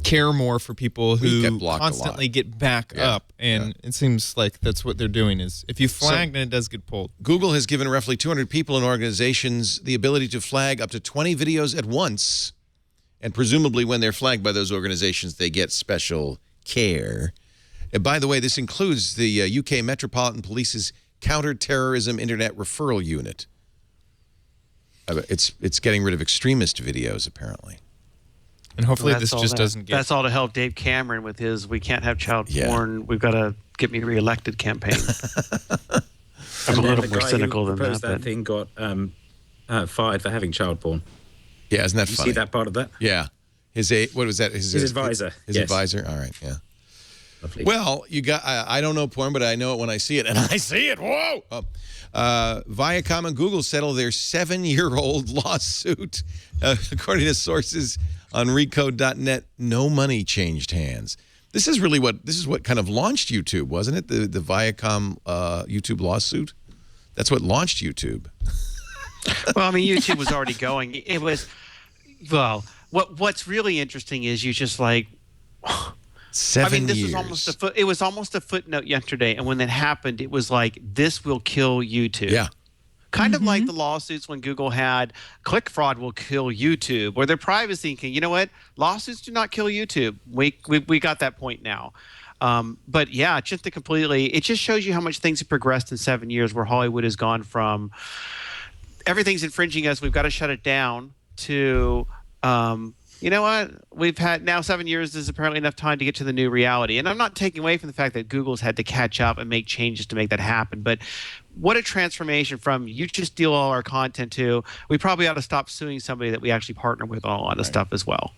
care more for people who constantly get back up. And it seems like that's what they're doing is if you flag, then it does get pulled. Google has given roughly 200 people and organizations the ability to flag up to 20 videos at once. And presumably when they're flagged by those organizations, they get special care. And by the way, this includes the UK Metropolitan Police's Counter-Terrorism Internet Referral Unit. It's getting rid of extremist videos, apparently. And hopefully this just doesn't get... That's all to help Dave Cameron with his "We can't have child porn. We've got to get me reelected" campaign. I'm a little more cynical than that. That thing got fired for having child porn. Yeah, isn't that funny? You see that part of that? Yeah. What was that? His advisor. His advisor? All right, yeah. Lovely. Well, I don't know porn, but I know it when I see it, and I see it. Whoa! Viacom and Google settle their 7-year-old lawsuit. According to sources on Recode.net, no money changed hands. This is what kind of launched YouTube, wasn't it? The Viacom YouTube lawsuit? That's what launched YouTube. Well, I mean, YouTube was already going. It was, well, what's really interesting is you just like... 7 years. It was almost a footnote yesterday, and when that happened, it was like, this will kill YouTube. Yeah. Kind of like the lawsuits when Google had click fraud will kill YouTube, or their privacy can. You know what? Lawsuits do not kill YouTube. We got that point now. But yeah, it just shows you how much things have progressed in 7 years, where Hollywood has gone from everything's infringing us, we've got to shut it down, to you know what? We've had now 7 years is apparently enough time to get to the new reality. And I'm not taking away from the fact that Google's had to catch up and make changes to make that happen. But what a transformation from you just steal all our content to we probably ought to stop suing somebody that we actually partner with on a lot of stuff as well.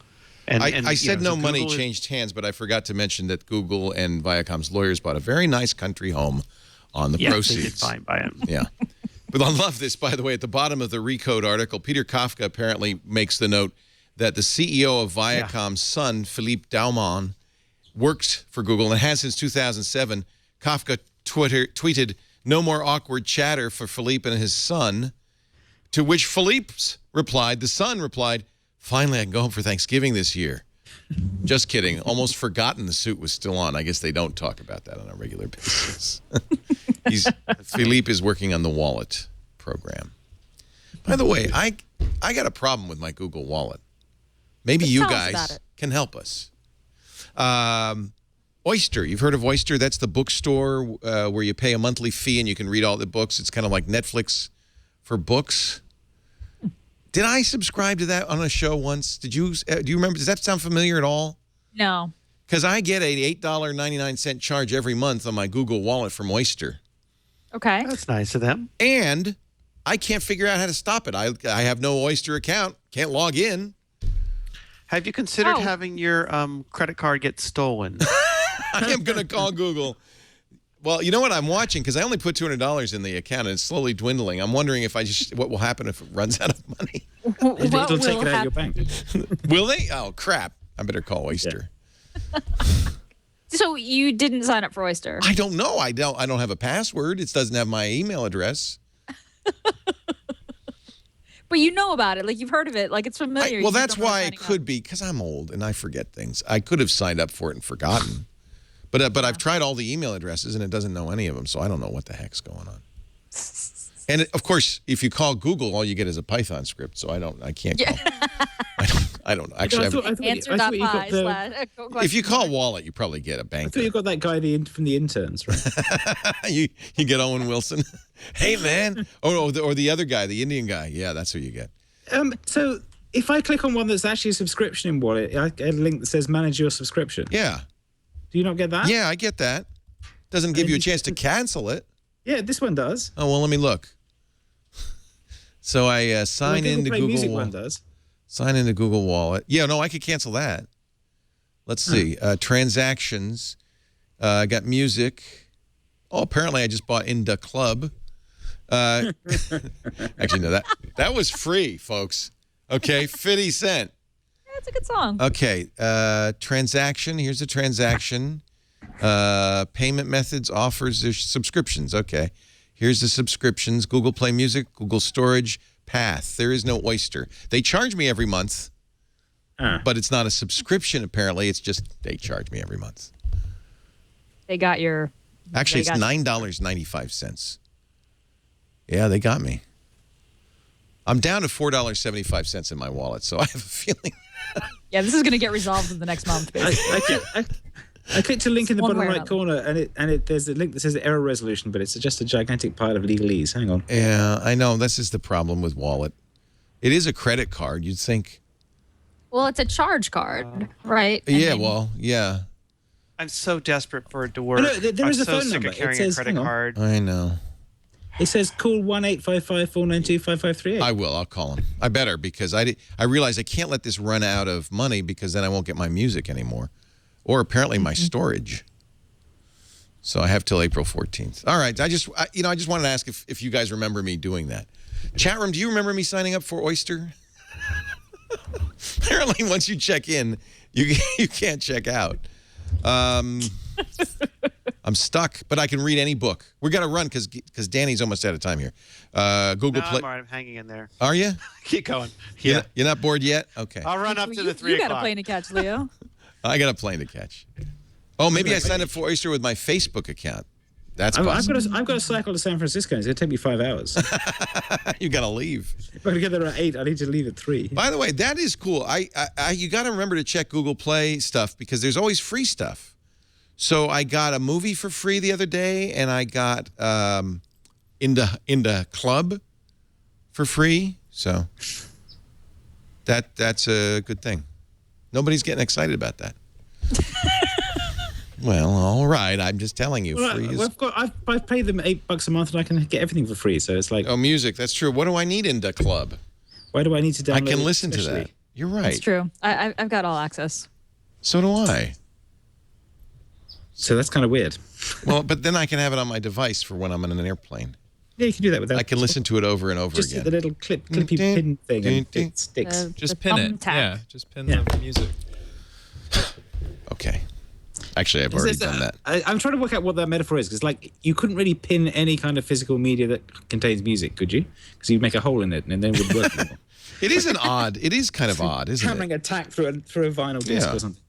And I said no money changed hands, but I forgot to mention that Google and Viacom's lawyers bought a very nice country home on the proceeds. They did fine by him. Yeah. But I love this, by the way. At the bottom of the Recode article, Peter Kafka apparently makes the note that the CEO of Viacom's son, Philippe Dauman, works for Google and has since 2007. Kafka tweeted, "No more awkward chatter for Philippe and his son," to which the son replied, Finally, I can go home for Thanksgiving this year. Just kidding. Almost forgotten the suit was still on. I guess they don't talk about that on a regular basis. Philippe is working on the wallet program. By the way, I got a problem with my Google Wallet. Maybe you guys can help us. Oyster. You've heard of Oyster? That's the bookstore where you pay a monthly fee and you can read all the books. It's kind of like Netflix for books. Did I subscribe to that on a show once? Did you? Do you remember? Does that sound familiar at all? No. Because I get a $8.99 charge every month on my Google Wallet from Oyster. Okay. That's nice of them. And I can't figure out how to stop it. I have no Oyster account. Can't log in. Have you considered having your credit card get stolen? I am going to call Google. Well, you know what I'm watching? Because I only put $200 in the account, and it's slowly dwindling. I'm wondering if what will happen if it runs out of money. It'll take it out of your bank. Will they? Oh, crap. I better call Oyster. Yeah. So you didn't sign up for Oyster? I don't know. I don't have a password. It doesn't have my email address. But you know about it. Like, you've heard of it. Like, it's familiar. Well, that's why it could be, because I'm old and I forget things. I could have signed up for it and forgotten. But I've tried all the email addresses and it doesn't know any of them, so I don't know what the heck's going on. And of course, if you call Google, all you get is a Python script, so I can't call. I don't know. Actually, if you call Wallet, you probably get a bank. I thought you got that guy from the interns, right? you get Owen Wilson. Hey, man. Or the other guy, the Indian guy. Yeah, that's who you get. So if I click on one that's actually a subscription in Wallet, I get a link that says manage your subscription. Yeah. Do you not get that? Yeah, I get that. Doesn't give you a chance to cancel it. Yeah, this one does. Oh, well, let me look. So I sign into Google Wallet. Does. Sign into Google Wallet. Yeah, no, I could cancel that. Let's see. Transactions. I got music. Oh, apparently I just bought Inda Club. Actually, no, that was free, folks. Okay, 50 cents. That's a good song. Okay, transaction. Here's a transaction. Payment methods, offers, there's subscriptions. Okay, here's the subscriptions. Google Play Music, Google Storage, Path. There is no Oyster. They charge me every month, but it's not a subscription, apparently. It's just they charge me every month. They got your... Actually, it's $9.95. Yeah, they got me. I'm down to $4.75 in my wallet, so I have a feeling... Yeah, this is going to get resolved in the next month, basically. I clicked a link in the bottom right corner, and there's a link that says error resolution, but it's just a gigantic pile of legalese. Hang on. Yeah, I know. This is the problem with Wallet. It is a credit card, you'd think. Well, it's a charge card, right? Yeah, well, yeah. I'm so desperate for it to work. Oh, no, there is a phone I'm so sick number. of carrying It says, a credit card. I know. It says call 1-855-492-5538. I will. I'll call him. I better, because I realize I can't let this run out of money, because then I won't get my music anymore. Or apparently my storage. So I have till April 14th. All right. I just wanted to ask if you guys remember me doing that. Chat room, do you remember me signing up for Oyster? Apparently, once you check in, you can't check out. I'm stuck, but I can read any book. We're gonna run because Danny's almost out of time here. Google Play. I'm all right. I'm hanging in there. Are you? Keep going. Yeah. You're not bored yet? Okay. I'll run up to the 3 You o'clock. got a plane to catch, Leo. I got a plane to catch. Oh, maybe I signed up for Oyster with my Facebook account. That's possible. I've got to cycle to San Francisco. It's going to take me 5 hours. You got to leave. If I get there at 8, I need to leave at 3. By the way, that is cool. You got to remember to check Google Play stuff, because there's always free stuff. So I got a movie for free the other day, and I got Inda Club for free. So that's a good thing. Nobody's getting excited about that. Well, all right. I'm just telling you. Well, free is... I've paid them $8 a month, and I can get everything for free. So it's like... Oh, music. That's true. What do I need in the club? Why do I need to download I can listen to that. You're right. It's true. I've got all access. So do I. So that's kind of weird. Well, but then I can have it on my device for when I'm in an airplane. Yeah, you can do that with that. I can listen to it over and over just again. The little clippy pin thing, and it sticks. Just pin it. Tap. Yeah, just pin the music. Okay. Actually, I've already done that. I'm trying to work out what that metaphor is, because like you couldn't really pin any kind of physical media that contains music, could you? Because you'd make a hole in it, and then it would work anymore. It is kind of odd, isn't hammering it? a tack through a vinyl disc or something.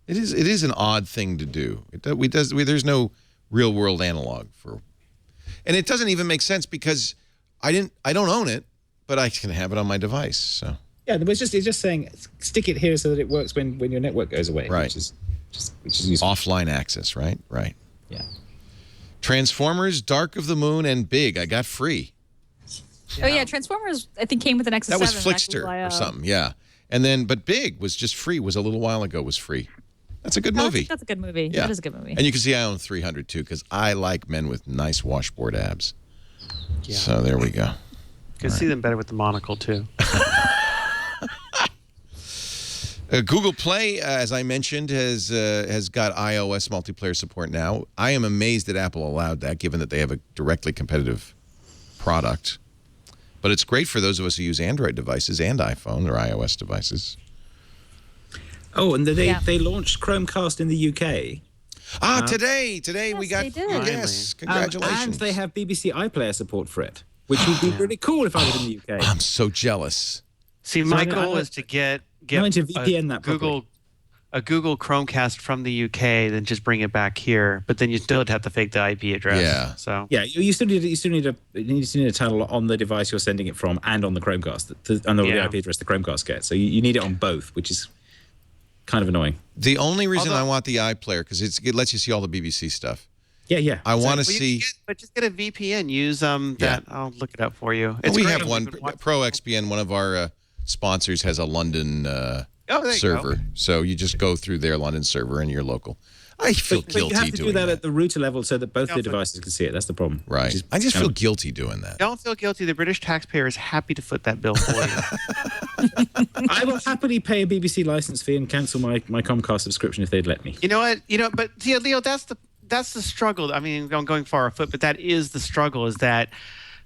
It is an odd thing to do. There's no real world analog for, and it doesn't even make sense because I don't own it, but I can have it on my device. So yeah, it's just saying stick it here so that it works when your network goes away. Right. Which is useful. Offline access, right? Right. Yeah. Transformers, Dark of the Moon, and Big. I got free. Oh yeah, Transformers I think came with an Nexus 7. That was Flickster or something. Yeah. And then, but Big was just free. Was a little while ago. Was free. That's a good movie. That's a good movie. Yeah. That is a good movie. And you can see I own 300 too because I like men with nice washboard abs. Yeah. So there we go. You can see them better with the monocle too. Google Play, as I mentioned, has got iOS multiplayer support now. I am amazed that Apple allowed that, given that they have a directly competitive product. But it's great for those of us who use Android devices and iPhone or iOS devices. Oh, and they launched Chromecast in the UK. Today Yes, we got they did. yes, congratulations. And they have BBC iPlayer support for it, which would be really cool if I was in the UK. I'm so jealous. See, my goal is to get Going to VPN that a Google Chromecast from the UK, then just bring it back here. But then you still have to fake the IP address. Yeah. So yeah, you still need a tunnel on the device you're sending it from and on the Chromecast, and the IP address the Chromecast gets. So you need it on both, which is kind of annoying. The only reason I want the iPlayer because it lets you see all the BBC stuff. Yeah. I want to see. But just get a VPN. Use that. I'll look it up for you. We have one. Pro XPN, one of our sponsors, has a London server. So you just go through their London server and you're local. I feel guilty doing that. You have to do that at the router level so that both the devices can see it. That's the problem. Right. I just feel guilty doing that. Don't feel guilty. The British taxpayer is happy to foot that bill for you. I will happily pay a BBC license fee and cancel my Comcast subscription if they'd let me. You know what? But Leo, that's the struggle. I mean, I'm going far afoot, but that is the struggle. Is that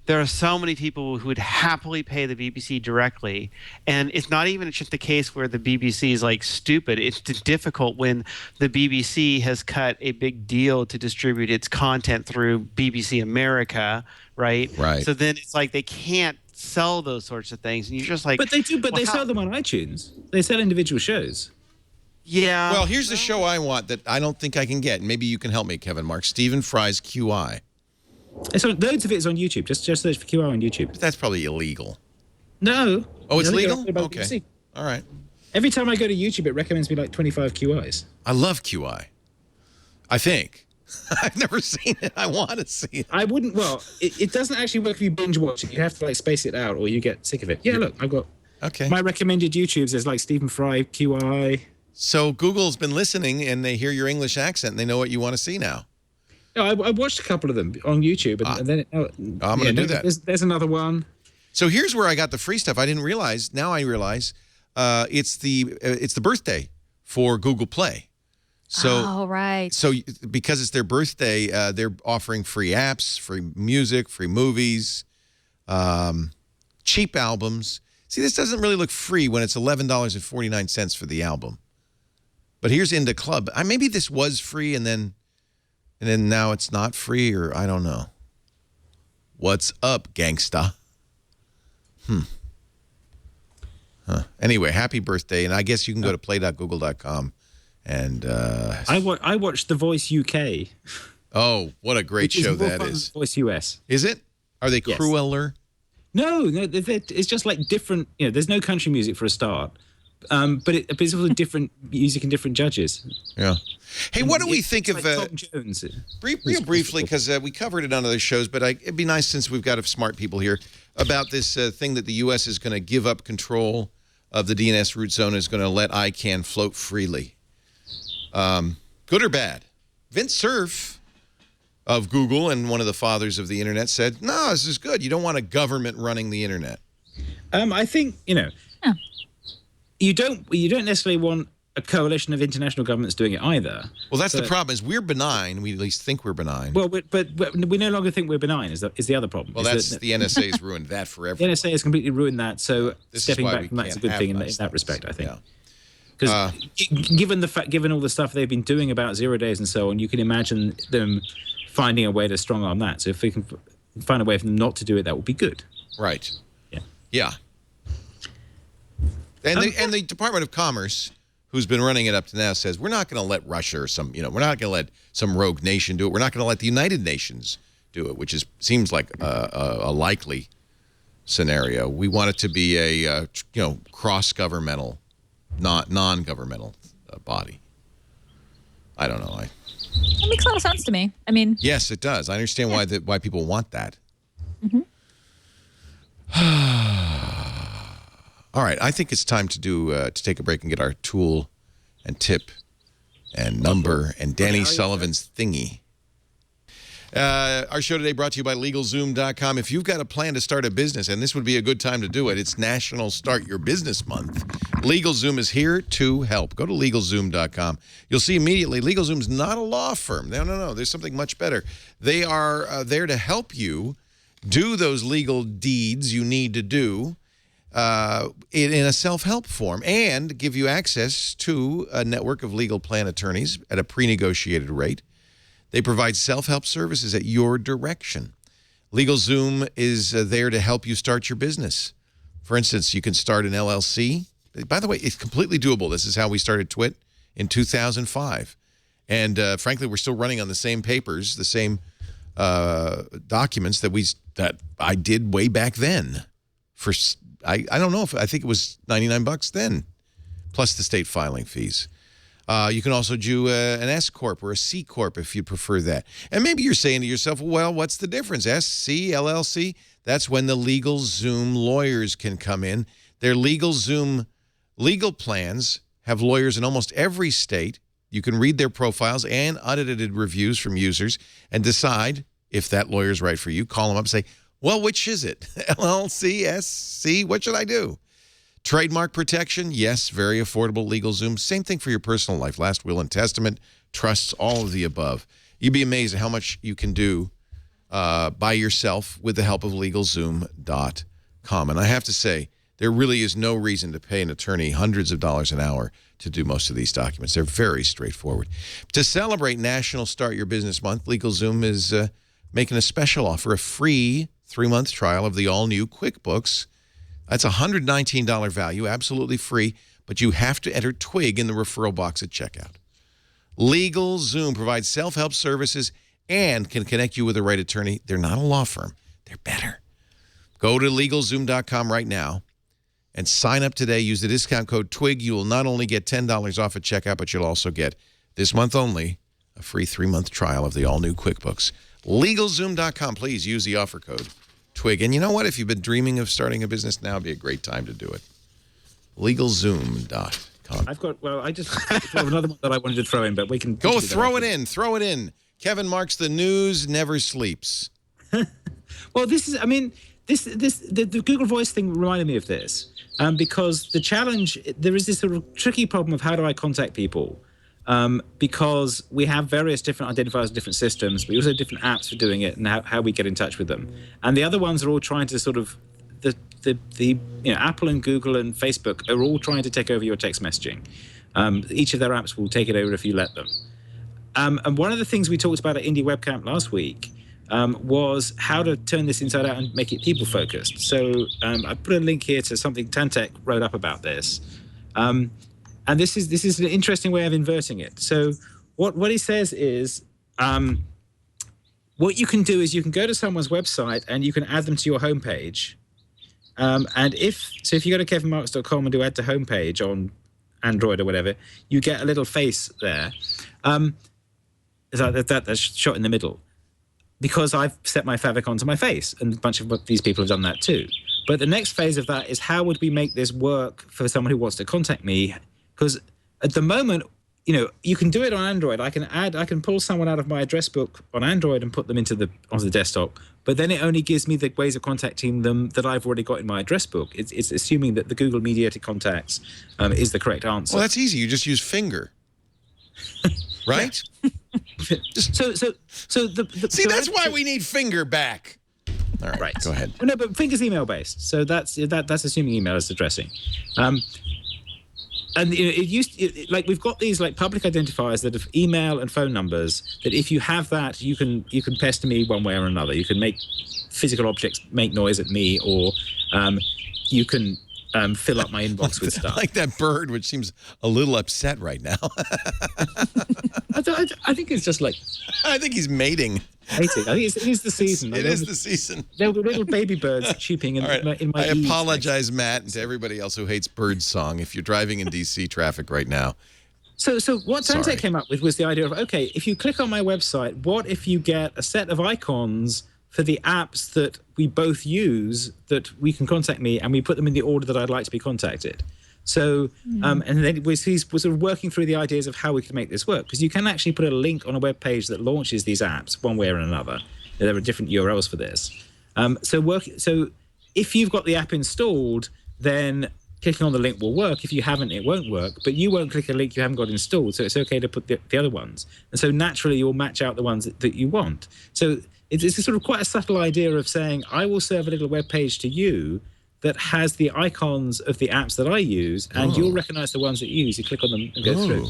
there are so many people who would happily pay the BBC directly, and it's not even just the case where the BBC is like stupid. It's difficult when the BBC has cut a big deal to distribute its content through BBC America, right? Right. So then it's like they can't sell those sorts of things, and you're just like, but they do. But they sell them on iTunes. They sell individual shows. Yeah. Well, here's the show I want that I don't think I can get. Maybe you can help me, Kevin Mark. Stephen Fry's QI. So loads of it is on YouTube. Just search for QI on YouTube. But that's probably illegal. No. Oh, it's legal? Okay. All right. Every time I go to YouTube, it recommends me like 25 QIs. I love QI. I think. I've never seen it. I want to see it. I wouldn't. Well, it doesn't actually work if you binge watch it. You have to like space it out or you get sick of it. Yeah, look, I've got. Okay. My recommended YouTubes is like Stephen Fry, QI. So Google's been listening and they hear your English accent and they know what you want to see now. No, I watched a couple of them on YouTube, and then I'm going to do that. There's another one. So here's where I got the free stuff. I didn't realize. Now I realize it's the birthday for Google Play. So right. So because it's their birthday, they're offering free apps, free music, free movies, cheap albums. See, this doesn't really look free when it's $11.49 for the album. But here's Into Club. Maybe this was free and then now it's not free, or I don't know. What's up, gangsta? Anyway, happy birthday. And I guess you can go to play.google.com. And I watched The Voice UK. Oh, what a great show that is. Voice US. Is it? Are they crueler? No, it's just like different. There's no country music for a start. But it's also different music and different judges. Yeah. Hey, what do we think of Tom Jones? Real briefly, because we covered it on other shows, but it'd be nice since we've got smart people here about this thing that the U.S. is going to give up control of the DNS root zone, is going to let ICANN float freely. Good or bad? Vince Cerf of Google and one of the fathers of the internet said, "No, this is good. You don't want a government running the internet." I think you don't necessarily want a coalition of international governments doing it either. Well, that's the problem. Is we're benign. We at least think we're benign. Well, but we no longer think we're benign. Is the other problem? Well, that's the NSA's ruined that forever. The NSA has completely ruined that. So stepping back from that is a good thing in that respect, I think. Because given all the stuff they've been doing about 0 days and so on, you can imagine them finding a way to strong arm that. So if we can find a way for them not to do it, that would be good. Right. Yeah. Yeah. And the Department of Commerce, who's been running it up to now, says we're not going to let Russia or we're not going to let some rogue nation do it. We're not going to let the United Nations do it, which seems like a likely scenario. We want it to be a cross-governmental, non-governmental body. I don't know. That makes a lot of sense to me. I mean, yes, it does. I understand why people want that. Mm-hmm. All right, I think it's time to take a break and get our tool and tip and number and Danny Sullivan's thingy. Our show today brought to you by LegalZoom.com. If you've got a plan to start a business, and this would be a good time to do it, it's National Start Your Business Month. LegalZoom is here to help. Go to LegalZoom.com. You'll see immediately LegalZoom's not a law firm. No. There's something much better. They are there to help you do those legal deeds you need to do in a self-help form and give you access to a network of legal plan attorneys at a pre-negotiated rate. They provide self-help services at your direction. LegalZoom is there to help you start your business. For instance, you can start an LLC. By the way, it's completely doable. This is how we started Twit in 2005. And frankly, we're still running on the same papers, the same documents that I did way back then. I don't know I think it was $99 then, plus the state filing fees. You can also do an S Corp or a C Corp if you prefer that. And maybe you're saying to yourself, well, what's the difference? SC, LLC? That's when the LegalZoom lawyers can come in. Their LegalZoom legal plans have lawyers in almost every state. You can read their profiles and unedited reviews from users and decide if that lawyer's right for you. Call them up and say, well, which is it? LLC, SC, what should I do? Trademark protection, yes, very affordable LegalZoom. Same thing for your personal life, last will and testament, trusts, all of the above. You'd be amazed at how much you can do by yourself with the help of LegalZoom.com. And I have to say, there really is no reason to pay an attorney hundreds of dollars an hour to do most of these documents. They're very straightforward. To celebrate National Start Your Business Month, LegalZoom is making a special offer, a free 3-month trial of the all-new QuickBooks. That's a $119 value, absolutely free, but you have to enter TWIG in the referral box at checkout. LegalZoom provides self-help services and can connect you with the right attorney. They're not a law firm. They're better. Go to LegalZoom.com right now and sign up today. Use the discount code TWIG. You will not only get $10 off at checkout, but you'll also get, this month only, a free 3-month trial of the all-new QuickBooks. LegalZoom.com. Please use the offer code TWIG. And you know what? If you've been dreaming of starting a business, now would be a great time to do it. LegalZoom.com. I just have another one that I wanted to throw in, but we can... Go throw it in. Throw it in. Kevin Marks, the news never sleeps. Well, the Google Voice thing reminded me of this because the challenge, there is this sort of tricky problem of how do I contact people? Because we have various different identifiers in different systems, but we also have different apps for doing it and how we get in touch with them. And the other ones are all trying to sort of, Apple and Google and Facebook are all trying to take over your text messaging. Each of their apps will take it over if you let them. And one of the things we talked about at Indie Webcamp last week was how to turn this inside out and make it people-focused. So I put a link here to something Tantec wrote up about this. And this is an interesting way of inverting it. So what he says is, what you can do is you can go to someone's website and you can add them to your homepage. And if you go to kevinmarks.com and do add to homepage on Android or whatever, you get a little face there. That's shot in the middle. Because I've set my favicon to my face, and a bunch of these people have done that too. But the next phase of that is how would we make this work for someone who wants to contact me? Because at the moment, you can do it on Android. I can pull someone out of my address book on Android and put them onto the desktop. But then it only gives me the ways of contacting them that I've already got in my address book. It's assuming that the Google mediated contacts is the correct answer. Well, that's easy. You just use finger, right? So See, that's why we need finger back. All right, go ahead. No, but finger's email based, so that's assuming email is addressing. And like we've got these like public identifiers that have email and phone numbers. That if you have that, you can pester me one way or another. You can make physical objects make noise at me, or you can fill up my inbox with stuff. Like that bird, which seems a little upset right now. I think it's just like... I think he's mating. I think it is the season. It is the season. There were little baby birds cheeping in, right. in my I eaves. apologize, Matt, and to everybody else who hates bird song. If you're driving in D.C. traffic right now. So what Tantec came up with was the idea of, okay, if you click on my website, what if you get a set of icons for the apps that we both use that we can contact me, and we put them in the order that I'd like to be contacted. So, and then he's sort of working through the ideas of how we can make this work, because you can actually put a link on a web page that launches these apps one way or another. There are different URLs for this. So if you've got the app installed, then clicking on the link will work. If you haven't, it won't work. But you won't click a link you haven't got installed, so it's okay to put the other ones. And so naturally, you'll match out the ones that you want. So it's a sort of quite a subtle idea of saying, I will serve a little web page to you that has the icons of the apps that I use, and you'll recognize the ones that you use. You click on them and go through.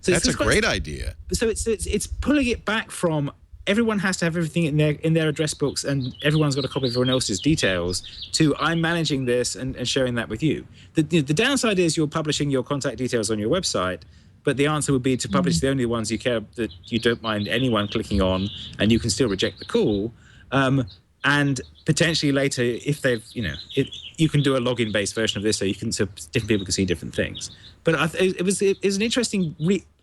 So that's a great idea. So it's pulling it back from everyone has to have everything in their address books, and everyone's got a copy of everyone else's details, to I'm managing this and sharing that with you. The downside is you're publishing your contact details on your website, but the answer would be to publish the only ones you care that you don't mind anyone clicking on, and you can still reject the call. And potentially later, if they've, you can do a login-based version of this, so different people can see different things. But it was an interesting,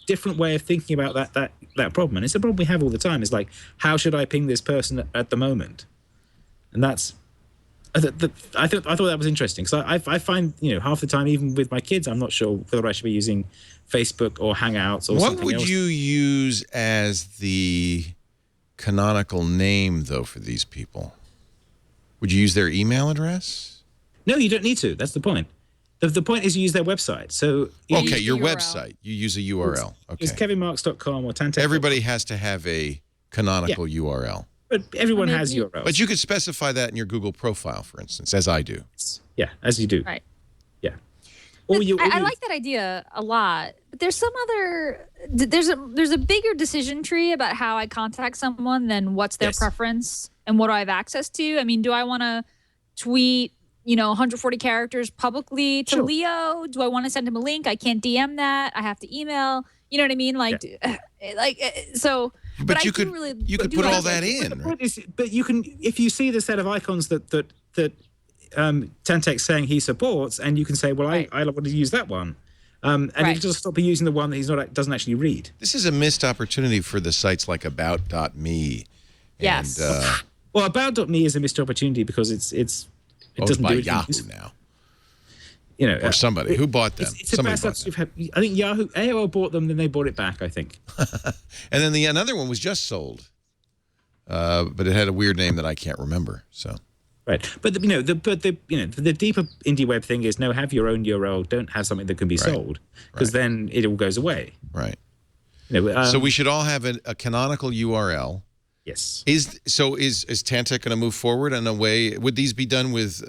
different way of thinking about that problem, and it's a problem we have all the time. Is like, how should I ping this person at the moment? And that's, I thought that was interesting, because I find half the time, even with my kids, I'm not sure whether I should be using Facebook or Hangouts or something else. What would you use as the canonical name, though, for these people? Would you use their email address? No, you don't need to. That's the point. The point is you use their website. So okay, your website. You use a URL. Okay. It's kevinmarks.com or Tantec. Everybody has to have a canonical URL. But everyone has URLs. But you could specify that in your Google profile, for instance, as I do. Yeah, as you do. Right. Yeah. I like that idea a lot, but there's some other there's a bigger decision tree about how I contact someone than what's their preference and what do I have access to. I mean, do I want to tweet 140 characters publicly to Leo? Do I want to send him a link? I can't DM that. I have to email. You know what I mean? So. But you could put all that in. But you can, if you see the set of icons that Tantec's saying he supports, and you can say, well, I want to use that one. And he'll just stop using the one that doesn't actually read. This is a missed opportunity for the sites like About.me. Yes. Well, About.me is a missed opportunity because it doesn't do Yahoo anything. now. Or somebody who bought them. Somebody bought them. I think AOL bought them, then they bought it back, I think. And then another one was just sold, but it had a weird name that I can't remember. So. Right, but the deeper indie web thing is have your own URL. Don't have something that can be sold, because then it all goes away. Right. So we should all have a canonical URL. Yes. Is Tantec going to move forward in a way? Would these be done with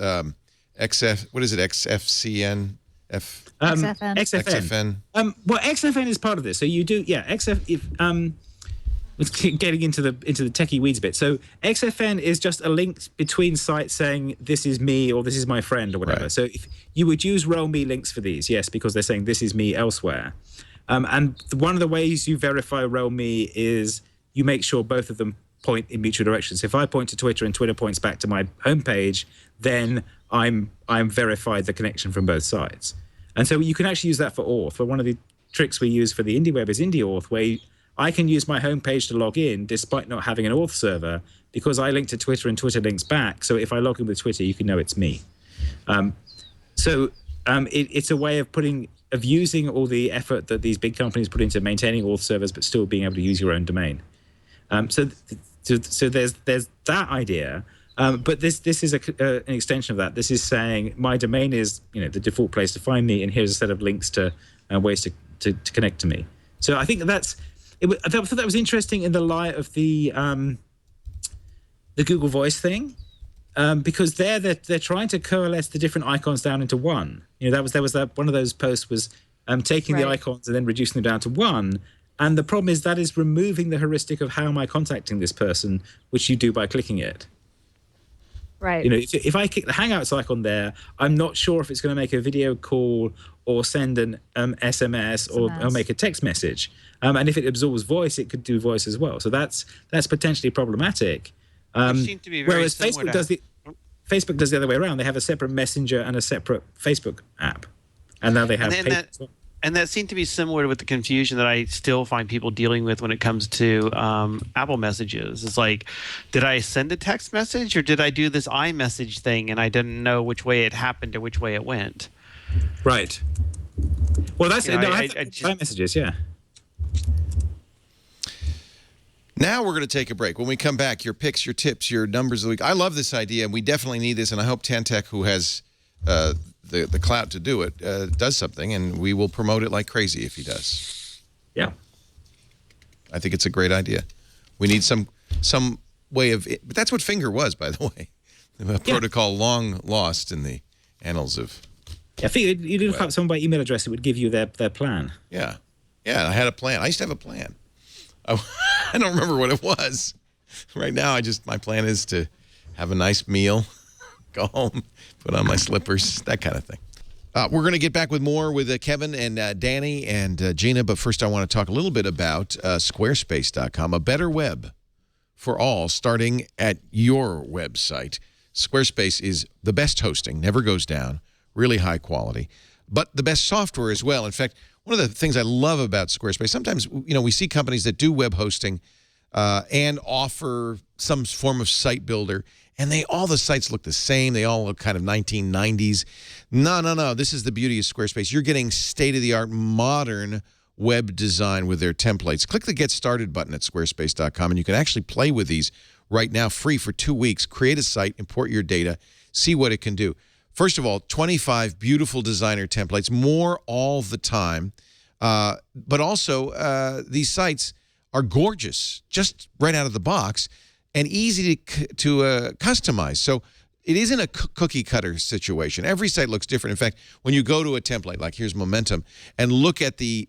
XF? What is it? XFCN? XFN. Well, XFN is part of this. So you do, Let's getting into the techie weeds bit. So XFN is just a link between sites saying this is me or this is my friend or whatever. Right. So if you would use rel me links for these, yes, because they're saying this is me elsewhere. And one of the ways you verify rel me is you make sure both of them point in mutual directions. If I point to Twitter and Twitter points back to my homepage, then I'm verified the connection from both sides. And so you can actually use that for auth. For one of the tricks we use for the indie web is IndieAuth, where I can use my homepage to log in despite not having an auth server, because I link to Twitter and Twitter links back. So if I log in with Twitter, you can know it's me. It's a way of using all the effort that these big companies put into maintaining auth servers, but still being able to use your own domain. So there's that idea. But this is an extension of that. This is saying my domain is the default place to find me, and here's a set of links to ways to connect to me. So I think I thought that was interesting in the light of the Google Voice thing, because they're trying to coalesce the different icons down into one. There was one of those posts was taking the icons and then reducing them down to one. And the problem is that is removing the heuristic of how am I contacting this person, which you do by clicking it. Right. You know, if I click the Hangouts icon there, I'm not sure if it's going to make a video call or send an SMS or make a text message. And if it absorbs voice, it could do voice as well. So that's potentially problematic. Which seems to be very whereas similar Facebook does the other way around. They have a separate Messenger and a separate Facebook app, and now they have. And that seemed to be similar with the confusion that I still find people dealing with when it comes to Apple Messages. It's like, did I send a text message or did I do this iMessage thing and I didn't know which way it happened or which way it went? Right. Well, that's You know, I iMessages, yeah. Now we're going to take a break. When we come back, your picks, your tips, your numbers of the week. I love this idea, and we definitely need this, and I hope Tantech, who has the clout to do it, does something, and we will promote it like crazy if he does. Yeah. I think it's a great idea. We need some way of it. But that's what Finger was, by the way. A protocol long lost in the annals of... Yeah, I think you look up someone by email address, it would give you their plan. Yeah. Yeah, I had a plan. I used to have a plan. I don't remember what it was. Right now, my plan is to have a nice meal, go home, put on my slippers, that kind of thing. We're going to get back with more with Kevin and Danny and Gina, but first I want to talk a little bit about Squarespace.com, a better web for all, starting at your website. Squarespace is the best hosting, never goes down, really high quality, but the best software as well. In fact, one of the things I love about Squarespace, sometimes, we see companies that do web hosting and offer some form of site builder, and all the sites look the same. They all look kind of 1990s. No. This is the beauty of Squarespace. You're getting state-of-the-art modern web design with their templates. Click the Get Started button at squarespace.com, and you can actually play with these right now free for 2 weeks. Create a site, import your data, see what it can do. First of all, 25 beautiful designer templates, more all the time. But also, these sites are gorgeous, just right out of the box, and easy to customize. So it isn't a cookie cutter situation. Every site looks different. In fact, when you go to a template, like here's Momentum, and look at these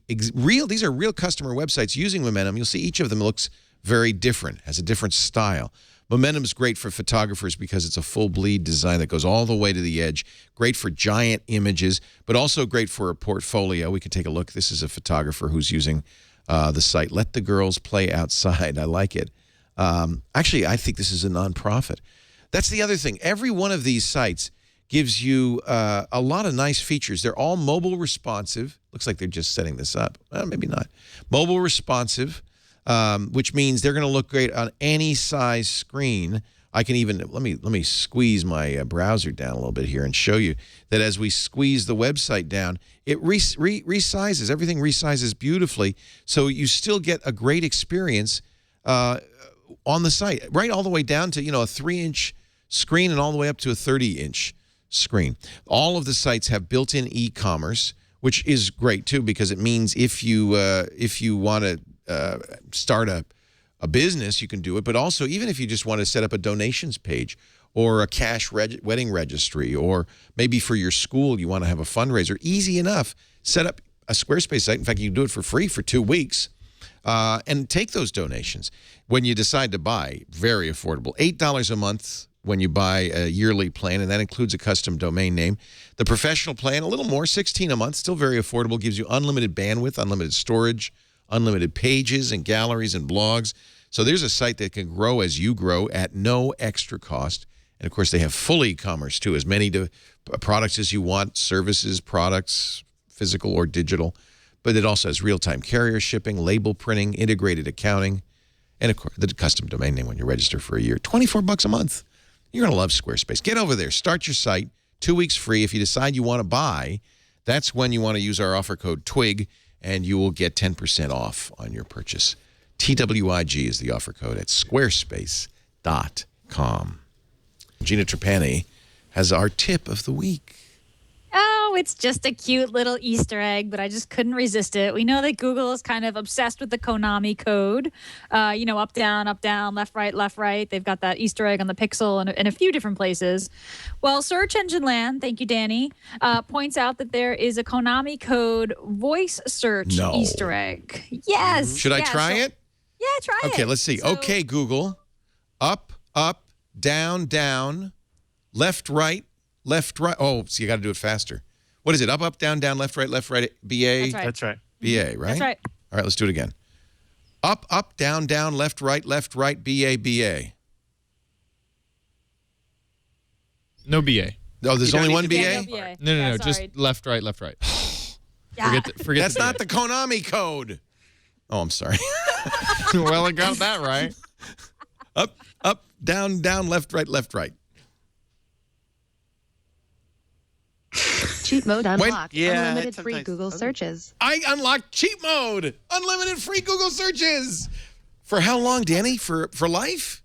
are real customer websites using Momentum, you'll see each of them looks very different, has a different style. Momentum's great for photographers because it's a full bleed design that goes all the way to the edge. Great for giant images, but also great for a portfolio. We can take a look. This is a photographer who's using the site. Let the Girls Play Outside. I like it. Actually, I think this is a nonprofit. That's the other thing. Every one of these sites gives you a lot of nice features. They're all mobile responsive. Looks like they're just setting this up. Well, maybe not. Mobile responsive. Which means they're going to look great on any size screen. I can even, let me squeeze my browser down a little bit here and show you that as we squeeze the website down, it resizes. Everything resizes beautifully, so you still get a great experience on the site, right all the way down to, a 3-inch screen and all the way up to a 30-inch screen. All of the sites have built-in e-commerce, which is great, too, because it means if you want to start a business, you can do it. But also, even if you just want to set up a donations page or a cash wedding registry, or maybe for your school you want to have a fundraiser, easy enough. Set up a Squarespace site. In fact, you can do it for free for 2 weeks and take those donations when you decide to buy. Very affordable. $8 a month when you buy a yearly plan, and that includes a custom domain name. The professional plan, a little more, $16 a month, still very affordable, gives you unlimited bandwidth, unlimited storage, unlimited pages and galleries and blogs. So there's a site that can grow as you grow at no extra cost. And, of course, they have full e-commerce, too, as many products as you want, services, products, physical or digital. But it also has real-time carrier shipping, label printing, integrated accounting, and, of course, the custom domain name when you register for a year. $24 a month. You're going to love Squarespace. Get over there. Start your site. 2 weeks free. If you decide you want to buy, that's when you want to use our offer code TWIG, and you will get 10% off on your purchase. TWIG is the offer code at squarespace.com. Gina Trapani has our tip of the week. Oh, it's just a cute little Easter egg, but I just couldn't resist it. We know that Google is kind of obsessed with the Konami code. Up, down, left, right. They've got that Easter egg on the Pixel and in a few different places. Well, Search Engine Land, thank you, Danny, points out that there is a Konami code voice search Easter egg. Yes. Should I try it? Yeah, try it. Okay, let's see. Okay, Google. Up, down, left, right, left, right. Oh, so you got to do it faster. What is it? Up, up, down, down, left, right, BA? That's right. BA, right? That's right. All right, let's do it again. Up, up, down, down, left, right, BA, BA. No BA. Oh, there's only one BA? Yeah, no BA. No, Yeah, just sorry. left, right, left, right. Yeah. Forget That's the BA. not the Konami code. Oh, I'm sorry. Well, I got that right. Up, up, down, down, left, right. Cheat mode unlocked. Yeah, Unlimited free sometimes- Google searches. I unlocked cheat mode. Unlimited free Google searches. For how long, Danny? For life?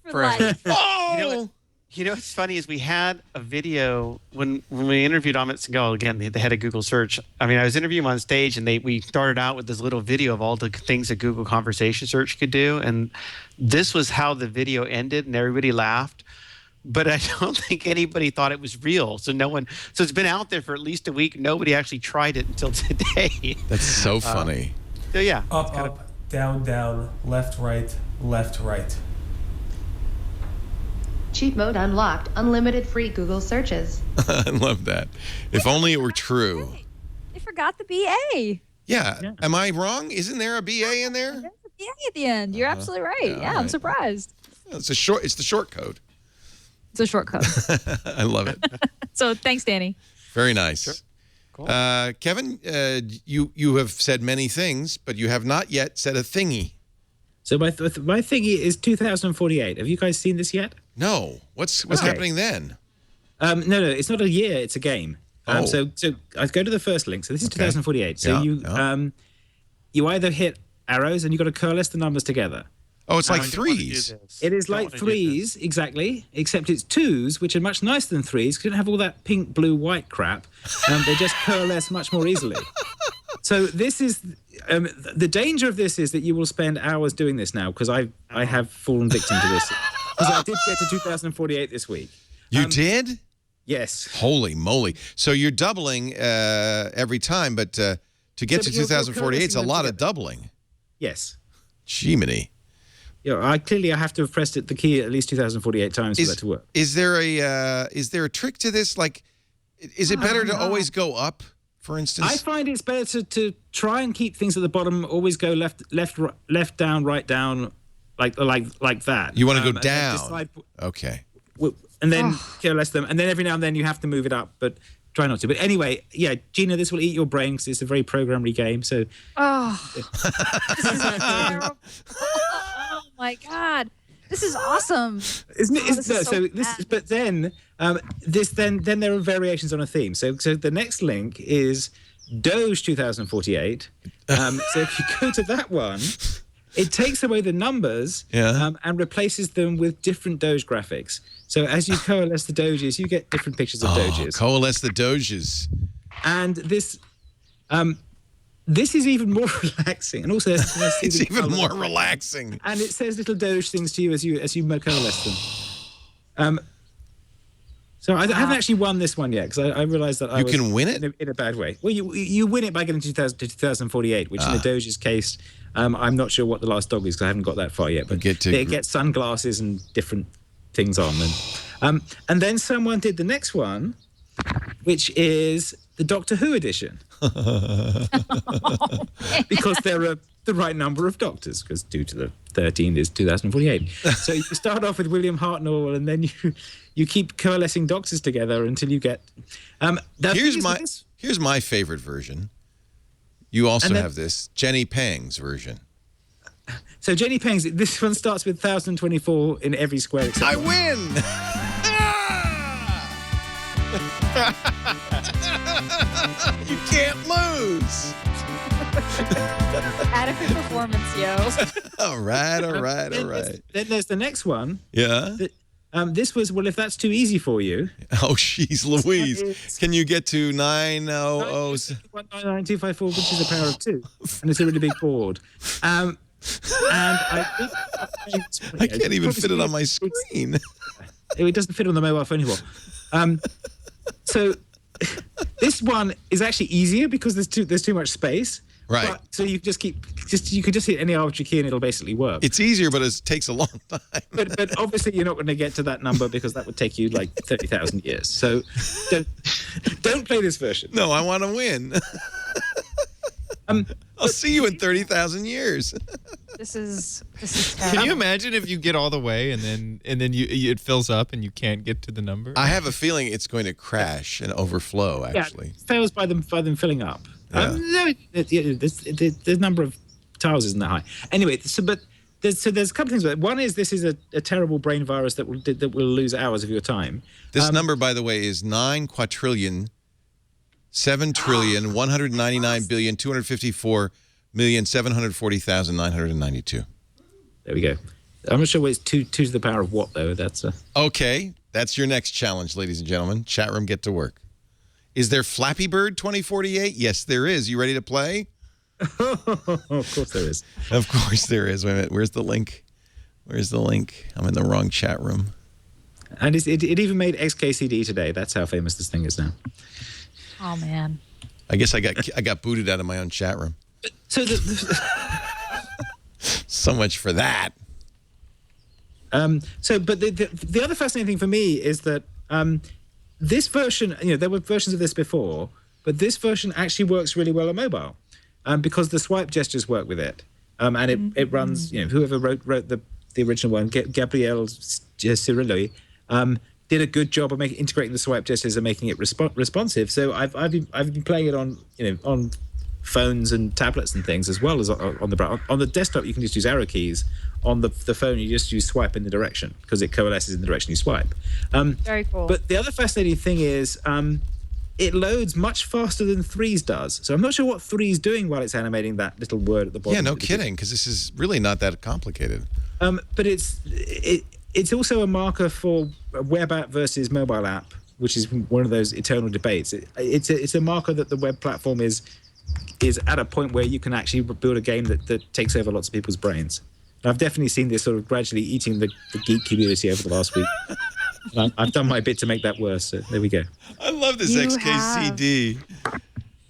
For life. Oh! You know what's funny is we had a video when we interviewed Amit Singhal, again, the head of Google Search. I mean, I was interviewing him on stage, and we started out with this little video of all the things that Google Conversation Search could do, and this was how the video ended, and everybody laughed. But I don't think anybody thought it was real. So it's been out there for at least a week. Nobody actually tried it until today. That's so funny. So yeah, Up, up, down, down, left, right. Cheat mode unlocked. Unlimited free Google searches. I love that. If only it were true. They forgot the BA. Yeah. Am I wrong? Isn't there a BA in there? There's a BA at the end. You're absolutely right. Yeah, I'm right. surprised. It's the short code. It's a short code. I love it. So thanks, Danny. Very nice. Sure. Cool. Kevin, you have said many things, but you have not yet said a thingy. So my thingy is 2048. Have you guys seen this yet? No. What's Okay. happening then? No, it's not a year. It's a game. Oh. So I go to the first link. So this is 2048. So you either hit arrows and you've got to coalesce the numbers together. Oh, it's like I don't wanna do threes. this. It is Don't like wanna do threes, exactly, except it's twos, which are much nicer than threes because you don't have all that pink, blue, white crap. They just coalesce much more easily. So this is the danger of this is that you will spend hours doing this now because I have fallen victim to this because I did get to 2048 this week. You did? Yes. Holy moly. So you're doubling every time, but to get So, to but you're 2048, it's a coalescing lot them of doubling. Yes. Jiminy. I have to have pressed the key at least 2048 times for that to work. Is there a trick to this? Like, is it better to always go up, for instance? I find it's better to try and keep things at the bottom. Always go left down, right down, like that. You want to go and then down. decide- Okay. and then coalesce them, and then every now and then you have to move it up, but try not to. But anyway, yeah, Gina, this will eat your brain because it's a very programmery game. So, This is terrible. Oh my God. This is awesome. isn't it? Oh, this is so bad. But then then there are variations on a theme. So the next link is Doge 2048. So if you go to that one, it takes away the numbers and replaces them with different Doge graphics. So as you coalesce the Doges, you get different pictures of Doges. Coalesce the Doges. And this is even more relaxing, and also It's even more relaxing. And it says little Doge things to you as you coalesce them. So I haven't actually won this one yet because I realised that I was can win it in a bad way. Well, you win it by getting to 2048, which in the Doge's case, I'm not sure what the last dog is because I haven't got that far yet. But it gets sunglasses and different things on them. And then someone did the next one, which is the Doctor Who edition. Because there are the right number of doctors, because 2 to the 13 is 2048. So you start off with William Hartnell, and then you keep coalescing doctors together until you get... Here's my favorite version. You also then- have this, Jenny Pang's version. So Jenny Pang's, this one starts with 1024 in every square. Except I win! You can't lose. Adequate performance, yo. All right. Then there's the next one. Yeah. This was, well, if that's too easy for you. Oh, jeez, Louise. Can you get to 900? 199,254, which is the power of 2. And it's a really big board. And I can't even fit it on my screen. It doesn't fit on the mobile phone anymore. So this one is actually easier because there's too much space. Right. So you just you could just hit any arbitrary key and it'll basically work. It's easier, but it takes a long time. But obviously you're not going to get to that number because that would take you like 30,000 years. So don't play this version. No, I want to win. I'll see you in 30,000 years. This is terrible. Can you imagine if you get all the way and then it fills up and you can't get to the number? I have a feeling it's going to crash and overflow. Actually, it fails by them filling up. Yeah. The number of tiles isn't that high. Anyway, there's a couple of things with it. One is this is a terrible brain virus that will lose hours of your time. This number, by the way, is 9 quadrillion, 7 trillion, 199 billion, 254,740,992. There we go. I'm not sure what it's two to the power of what though. That's okay. That's your next challenge, ladies and gentlemen. Chat room, get to work. Is there Flappy Bird 2048? Yes, there is. You ready to play? Of course there is. Of course there is. Wait a minute. Where's the link? Where's the link? I'm in the wrong chat room. And it even made XKCD today. That's how famous this thing is now. Oh man. I guess I got booted out of my own chat room. So so much for that. But the other fascinating thing for me is that this version, there were versions of this before, but this version actually works really well on mobile because the swipe gestures work with it, and it runs. Whoever wrote the original one, Gabriel Cirillo, did a good job of integrating the swipe gestures and making it responsive. So I've been playing it on on phones and tablets and things as well as on the desktop. You can just use arrow keys. On the phone, you just use swipe in the direction because it coalesces in the direction you swipe. Very cool. But the other fascinating thing is it loads much faster than Threes does. So I'm not sure what Threes doing while it's animating that little word at the bottom. Yeah, no kidding, because this is really not that complicated. But it's also a marker for a web app versus mobile app, which is one of those eternal debates. It's a marker that the web platform is at a point where you can actually build a game that takes over lots of people's brains. And I've definitely seen this sort of gradually eating the geek community over the last week. I've done my bit to make that worse. So there we go. I love this XKCD.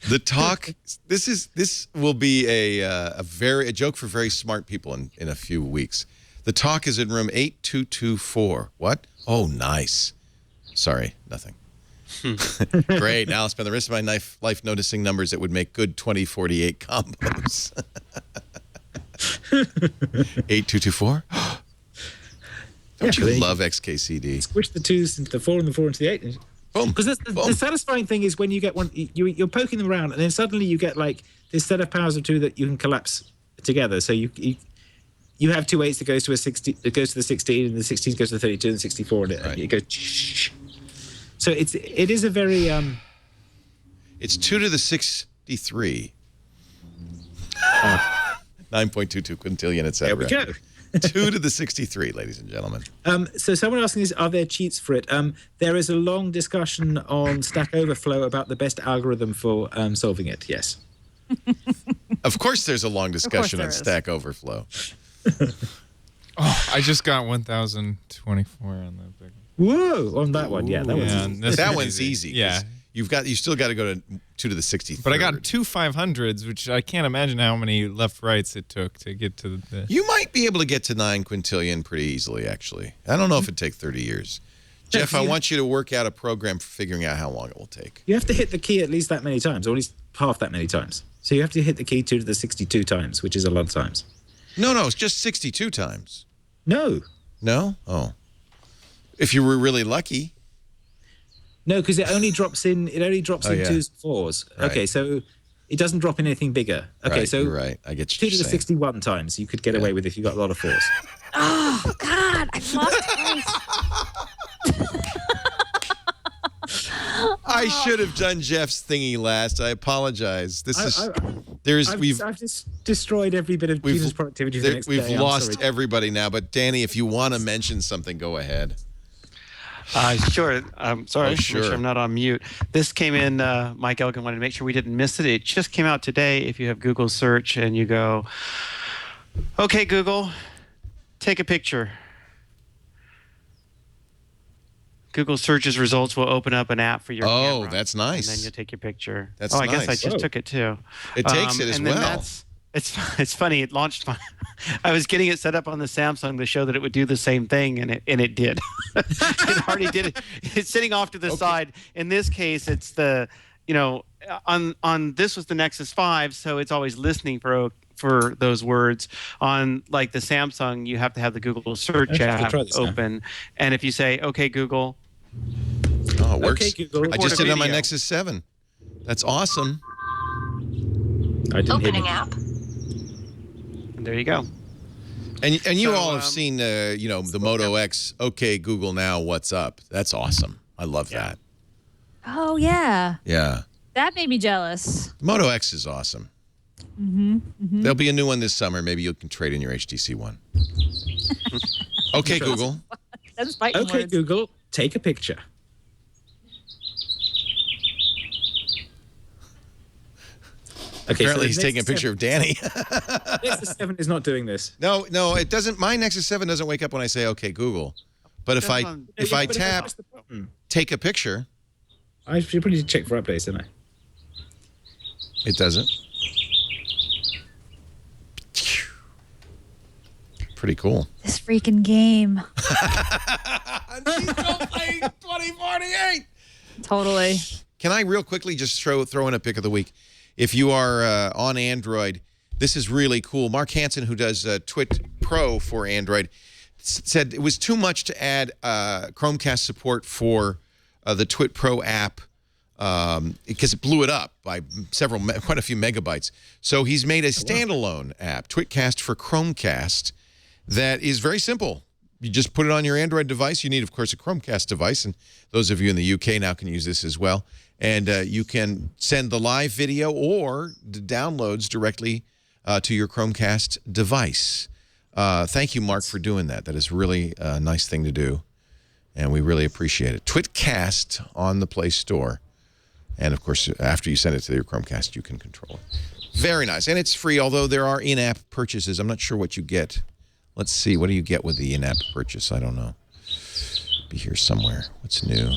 The talk. This will be a joke for very smart people in a few weeks. The talk is in room 8224. What? Oh, nice. Sorry, nothing. Great. Now I'll spend the rest of my life noticing numbers that would make good 2048 combos. 8224. Don't you love XKCD? Squish the 2s into the 4 and the 4 into the 8. Boom. Because the satisfying thing is when you get one, you're poking them around, and then suddenly you get like this set of powers of 2 that you can collapse together. So you have 2 8s that goes to a 60, it goes to the 16, and the 16 goes to the 32 and the 64, and it goes. So it is a very It's 2 to the 63. 9.22 quintillion, etc. There we go. 2 to the 63, ladies and gentlemen. So someone asking is, are there cheats for it? There is a long discussion on Stack Overflow about the best algorithm for solving it. Yes. Of course there's a long discussion on Stack Overflow. I just got 1,024 on that big one. Whoa, on that one. Yeah, that one's easy. Yeah. You still got to go to 2 to the 63. But I got 2 500s, which I can't imagine how many left rights it took to get to the. You might be able to get to 9 quintillion pretty easily, actually. I don't know if it'd take 30 years. Jeff, I want you to work out a program for figuring out how long it will take. You have to hit the key at least that many times, or at least half that many times. So you have to hit the key 2 to the 62 times, which is a lot of times. No, it's just 62 times. No. No? Oh. If you were really lucky. No, because it only drops in 2s and 4s. Right. Okay, so it doesn't drop in anything bigger. Okay, right, so you're right. I get 2 you to the saying. 61 times you could get away with if you got a lot of 4s. Oh God, I've lost twice. I should have done Jeff's thingy last. I apologize. I've just destroyed every bit of Gina's productivity for the next day. We've lost everybody now. But Danny, if you want to mention something, go ahead. Sure. Sorry, sure. Make sure I'm not on mute. This came in, Mike Elgin wanted to make sure we didn't miss it. It just came out today. If you have Google search and you go, okay, Google, take a picture. Google searches results will open up an app for your camera. Oh, that's nice. And then you'll take your picture. That's I nice. guess I just took it too. It takes it as and then well. It's funny. It launched I was getting it set up on the Samsung to show that it would do the same thing, and it did. It already did it. It's sitting off to the side. In this case, it's the on this was the Nexus 5, so it's always listening for those words. On like the Samsung, you have to have the Google search app open, and if you say "Okay, Google," oh, it works. Okay, Google. I just did it on my Nexus 7. That's awesome. Opening app. And there you go. And you all have seen the Moto X. Okay, Google now, what's up? That's awesome. I love that. Oh yeah. Yeah. That made me jealous. Moto X is awesome. There'll be a new one this summer. Maybe you can trade in your HTC One. Okay, Google. That's fighting Okay, words. Google, take a picture. Okay, Apparently, so he's taking a picture of Danny. Nexus 7 is not doing this. No, it doesn't. My Nexus 7 doesn't wake up when I say "Okay, Google," but if I tap take a picture, I should probably check for updates, don't I? it doesn't. Pretty cool. This freaking game. He's still playing 2048. Totally. Can I real quickly just throw in a pick of the week? If you are on Android, this is really cool. Mark Hansen, who does Twit Pro for Android, said it was too much to add Chromecast support for the Twit Pro app because it blew it up by quite a few megabytes. So he's made a standalone app, Twitcast for Chromecast, that is very simple. You just put it on your Android device. You need, of course, a Chromecast device, and those of you in the UK now can use this as well. And you can send the live video or the downloads directly to your Chromecast device. Thank you, Mark, for doing that. That is really a nice thing to do, and we really appreciate it. Twitcast on the Play Store. And, of course, after you send it to your Chromecast, you can control it. Very nice. And it's free, although there are in-app purchases. I'm not sure what you get. Let's see. What do you get with the in-app purchase? I don't know. Be here somewhere. What's new?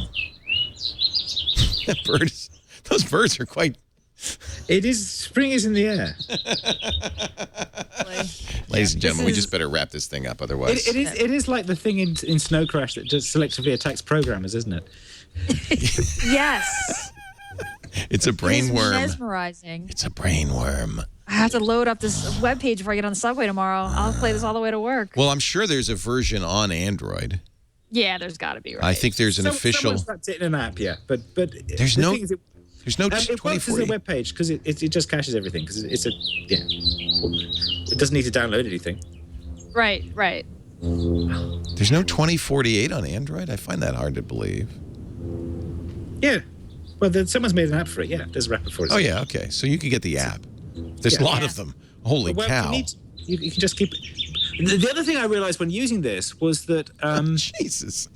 Those birds are quite... It is... Spring is in the air. Ladies and gentlemen, we just better wrap this thing up. Otherwise... It is like the thing in Snow Crash that just selectively attacks programmers, isn't it? Yes. It's a brain worm. Mesmerizing. It's a brain worm. I have to load up this webpage before I get on the subway tomorrow. I'll play this all the way to work. Well, I'm sure there's a version on Android. Yeah, there's got to be, right? I think there's an official... Someone's wrapped it in an app, yeah. But there's no... There's no it works as a web page because it just caches everything because it's a... Yeah. It doesn't need to download anything. Right. There's no 2048 on Android? I find that hard to believe. Yeah. Well, someone's made an app for it. Yeah, there's a wrapper for it. Oh, yeah, okay. So you can get the app. There's a lot of them. Holy cow. You can just keep... The other thing I realized when using this was that... Jesus.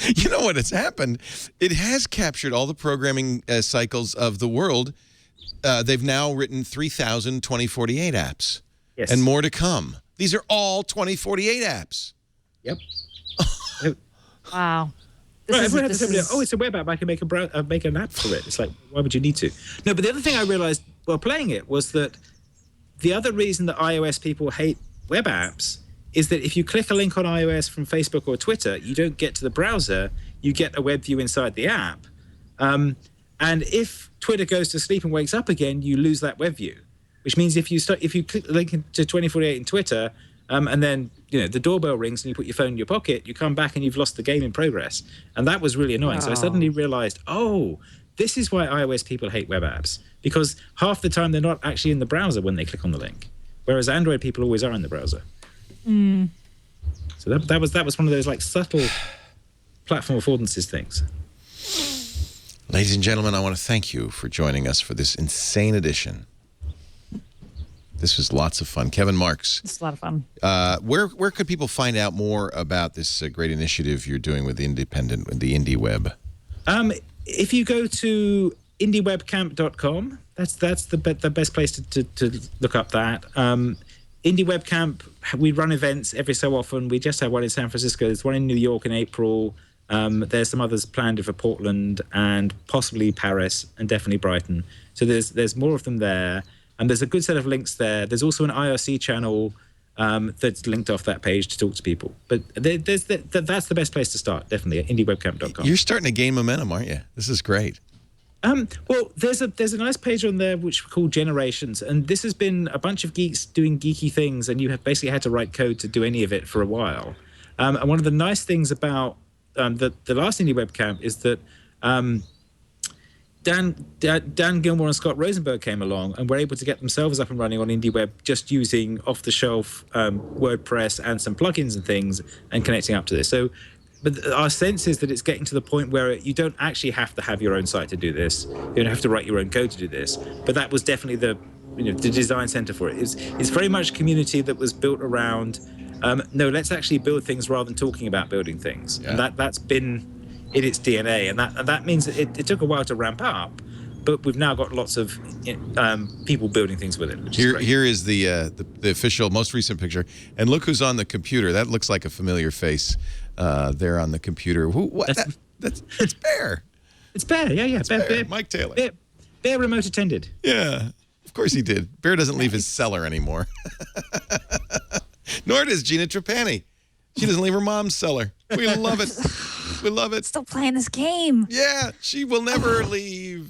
You know what has happened? It has captured all the programming cycles of the world. They've now written 3,000 2048 apps. Yes. And more to come. These are all 2048 apps. Yep. Wow. Right, everyone had this it's a web app. I can make an app for it. It's like, why would you need to? No, but the other thing I realized while playing it was that the other reason that iOS people hate web apps is that if you click a link on iOS from Facebook or Twitter, you don't get to the browser. You get a web view inside the app. And if Twitter goes to sleep and wakes up again, you lose that web view. Which means if you click the link to 2048 in Twitter, and then the doorbell rings and you put your phone in your pocket, you come back and you've lost the game in progress. And that was really annoying. So I suddenly realized, this is why iOS people hate web apps, because half the time they're not actually in the browser when they click on the link, whereas Android people always are in the browser. So that was one of those like subtle platform affordances things. Ladies and gentlemen, I want to thank you for joining us for this insane edition. This was lots of fun. Kevin Marks. It's a lot of fun. Where could people find out more about this great initiative you're doing with the Indie Web? If you go to indiewebcamp.com, that's the best place to look up that. Indie Web Camp, we run events every so often. We just had one in San Francisco. There's one in New York in April. There's some others planned for Portland and possibly Paris and definitely Brighton. So there's more of them there. And there's a good set of links there. There's also an IRC channel that's linked off that page to talk to people. But that's the best place to start, definitely, at indiewebcamp.com. You're starting to gain momentum, aren't you? This is great. Well, there's a nice page on there which we call Generations, and this has been a bunch of geeks doing geeky things, and you have basically had to write code to do any of it for a while. And one of the nice things about the last Indie Webcamp is that Dan Gilmore and Scott Rosenberg came along and were able to get themselves up and running on IndieWeb just using off-the-shelf WordPress and some plugins and things and connecting up to this. So, but our sense is that it's getting to the point where you don't actually have to have your own site to do this. You don't have to write your own code to do this. But that was definitely the design center for it. It's very much a community that was built around, no, let's actually build things rather than talking about building things. Yeah. And that's been in its DNA. And that means that it took a while to ramp up, but we've now got lots of people building things with it. Here is the official, most recent picture. And look who's on the computer. That looks like a familiar face there on the computer. That's Bear. It's Bear, yeah. It's Bear. Mike Taylor. Bear remote attended. Yeah, of course he did. Bear doesn't leave his cellar anymore. Nor does Gina Trapani. She doesn't leave her mom's cellar. We love it. We love it. Still playing this game. Yeah, she will never leave.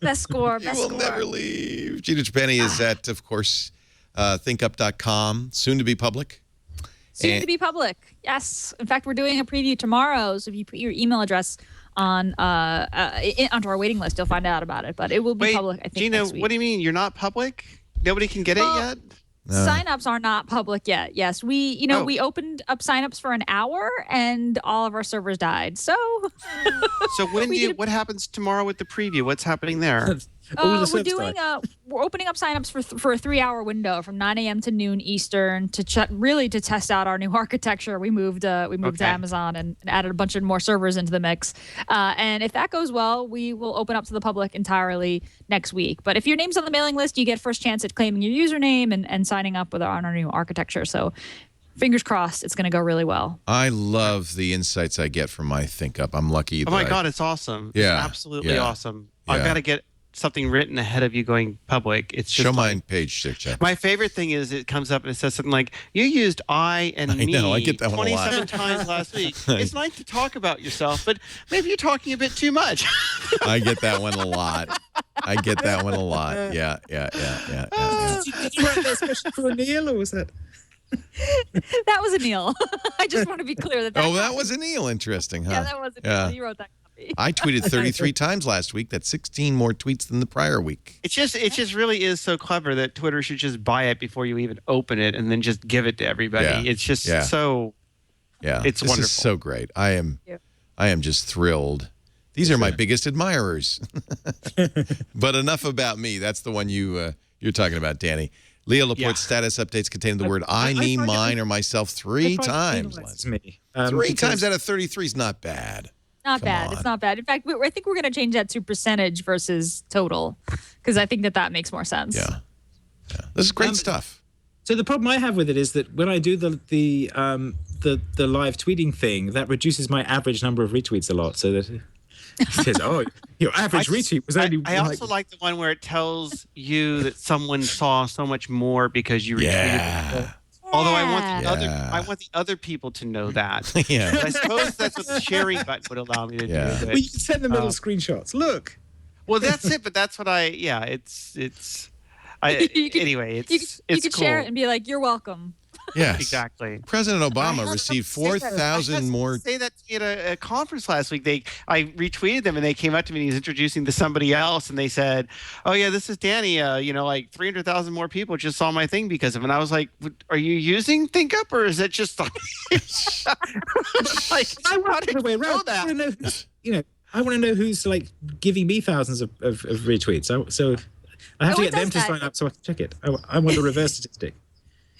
Best score. She will never leave. Gina Trapani is at, of course, thinkup.com, soon to be public. Soon to be public. Yes. In fact, we're doing a preview tomorrow. So if you put your email address on onto our waiting list, you'll find out about it. But it will be public, I think, Gina, next week. what do you mean? You're not public? Nobody can get it yet? Signups are not public yet. Yes, we opened up signups for an hour and all of our servers died. So what happens tomorrow with the preview? What's happening there? We're opening up signups for a 3-hour window from 9 a.m. to noon Eastern to test out our new architecture. We moved to Amazon and added a bunch of more servers into the mix. And if that goes well, we will open up to the public entirely next week. But if your name's on the mailing list, you get first chance at claiming your username and signing up on our new architecture. So fingers crossed, it's going to go really well. I love the insights I get from my ThinkUp. I'm lucky. Oh my God, it's awesome. Yeah, it's absolutely awesome. Yeah. I've got to get something written ahead of you going public. It's just show my page, Check. My favorite thing is it comes up and it says something like, "You used I and me." I know, I get that one a lot. 27 times last week. It's nice to talk about yourself, but maybe you're talking a bit too much. I get that one a lot. Yeah. Did you write that especially for Neil, or was that? That was Anil. I just want to be clear that. That was Anil. Interesting, huh? Yeah, that was Anil. He wrote that. I tweeted 33 times last week. That's 16 more tweets than the prior week. It just really is so clever that Twitter should just buy it before you even open it and then just give it to everybody. Yeah. It's just so. Yeah, it's wonderful. This is so great. I am just thrilled. These are my biggest admirers. But enough about me. That's the one you're talking about, Danny. Leah Laporte's status updates containing the word I, me, mine, or myself 3 times. Me. 3 times out of 33 is not bad. Not bad. It's not bad. In fact, I think we're going to change that to percentage versus total because I think that makes more sense. Yeah. This is great stuff. So the problem I have with it is that when I do the live tweeting thing, that reduces my average number of retweets a lot. So that it says, "Oh, your average retweet was only." I also like the one where it tells you that someone saw so much more because you retweeted. Yeah. Although I want the other people to know that. Yeah. But I suppose that's what the sharing button would allow me to do. But, well, you can send them little screenshots. Look. Well, that's it. But that's what it's. Anyway, it's you could cool. share it and be like, "You're welcome." Yes, exactly. President Obama received 4,000 more. Say that to me at a conference last week. I retweeted them and they came up to me and he was introducing to somebody else and they said, "Oh yeah, this is Danny. Like 300,000 more people just saw my thing because of it." And I was like, "Are you using ThinkUp or is it just like?" I want the way around. I want to know who's like giving me thousands of retweets. So I have to get them to sign up so I can check it. I want the reverse statistic.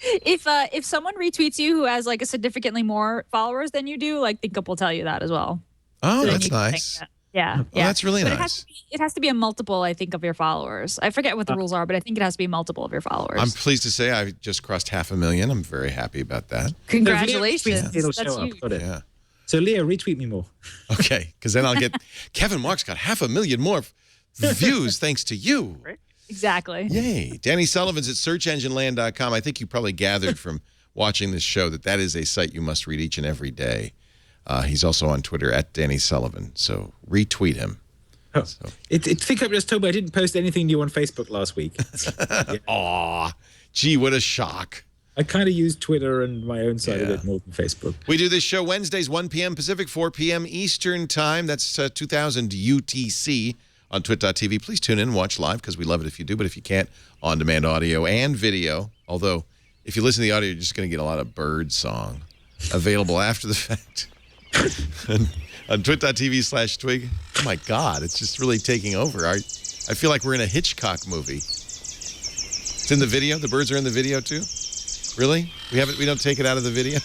If someone retweets you who has like a significantly more followers than you do, like ThinkUp will tell you that as well. Oh, that's nice. Yeah, that's really nice. It has to be a multiple, I think, of your followers. I forget what the rules are, but I think it has to be a multiple of your followers. I'm pleased to say I just crossed 500,000. I'm very happy about that. Congratulations. It'll show up. Yeah. So, Leo, retweet me more. Okay, because then I'll get Kevin Marks got 500,000 more views thanks to you. Right. Exactly. Yay. Danny Sullivan's at searchengineland.com. I think you probably gathered from watching this show that is a site you must read each and every day. He's also on Twitter at Danny Sullivan, so retweet him. Oh. So. I think I just told me I didn't post anything new on Facebook last week. Aw, gee, what a shock. I kind of use Twitter and my own side a bit more than Facebook. We do this show Wednesdays, 1 p.m. Pacific, 4 p.m. Eastern Time. That's 2000 UTC on twit.tv. Please tune in and watch live because we love it if you do. But if you can't, on-demand audio and video. Although, if you listen to the audio, you're just going to get a lot of bird song available after the fact. On twit.tv/twig. Oh, my God. It's just really taking over. I feel like we're in a Hitchcock movie. It's in the video? The birds are in the video, too? Really? We don't take it out of the video?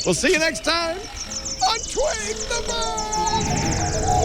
We'll see you next time on Twig the Bird!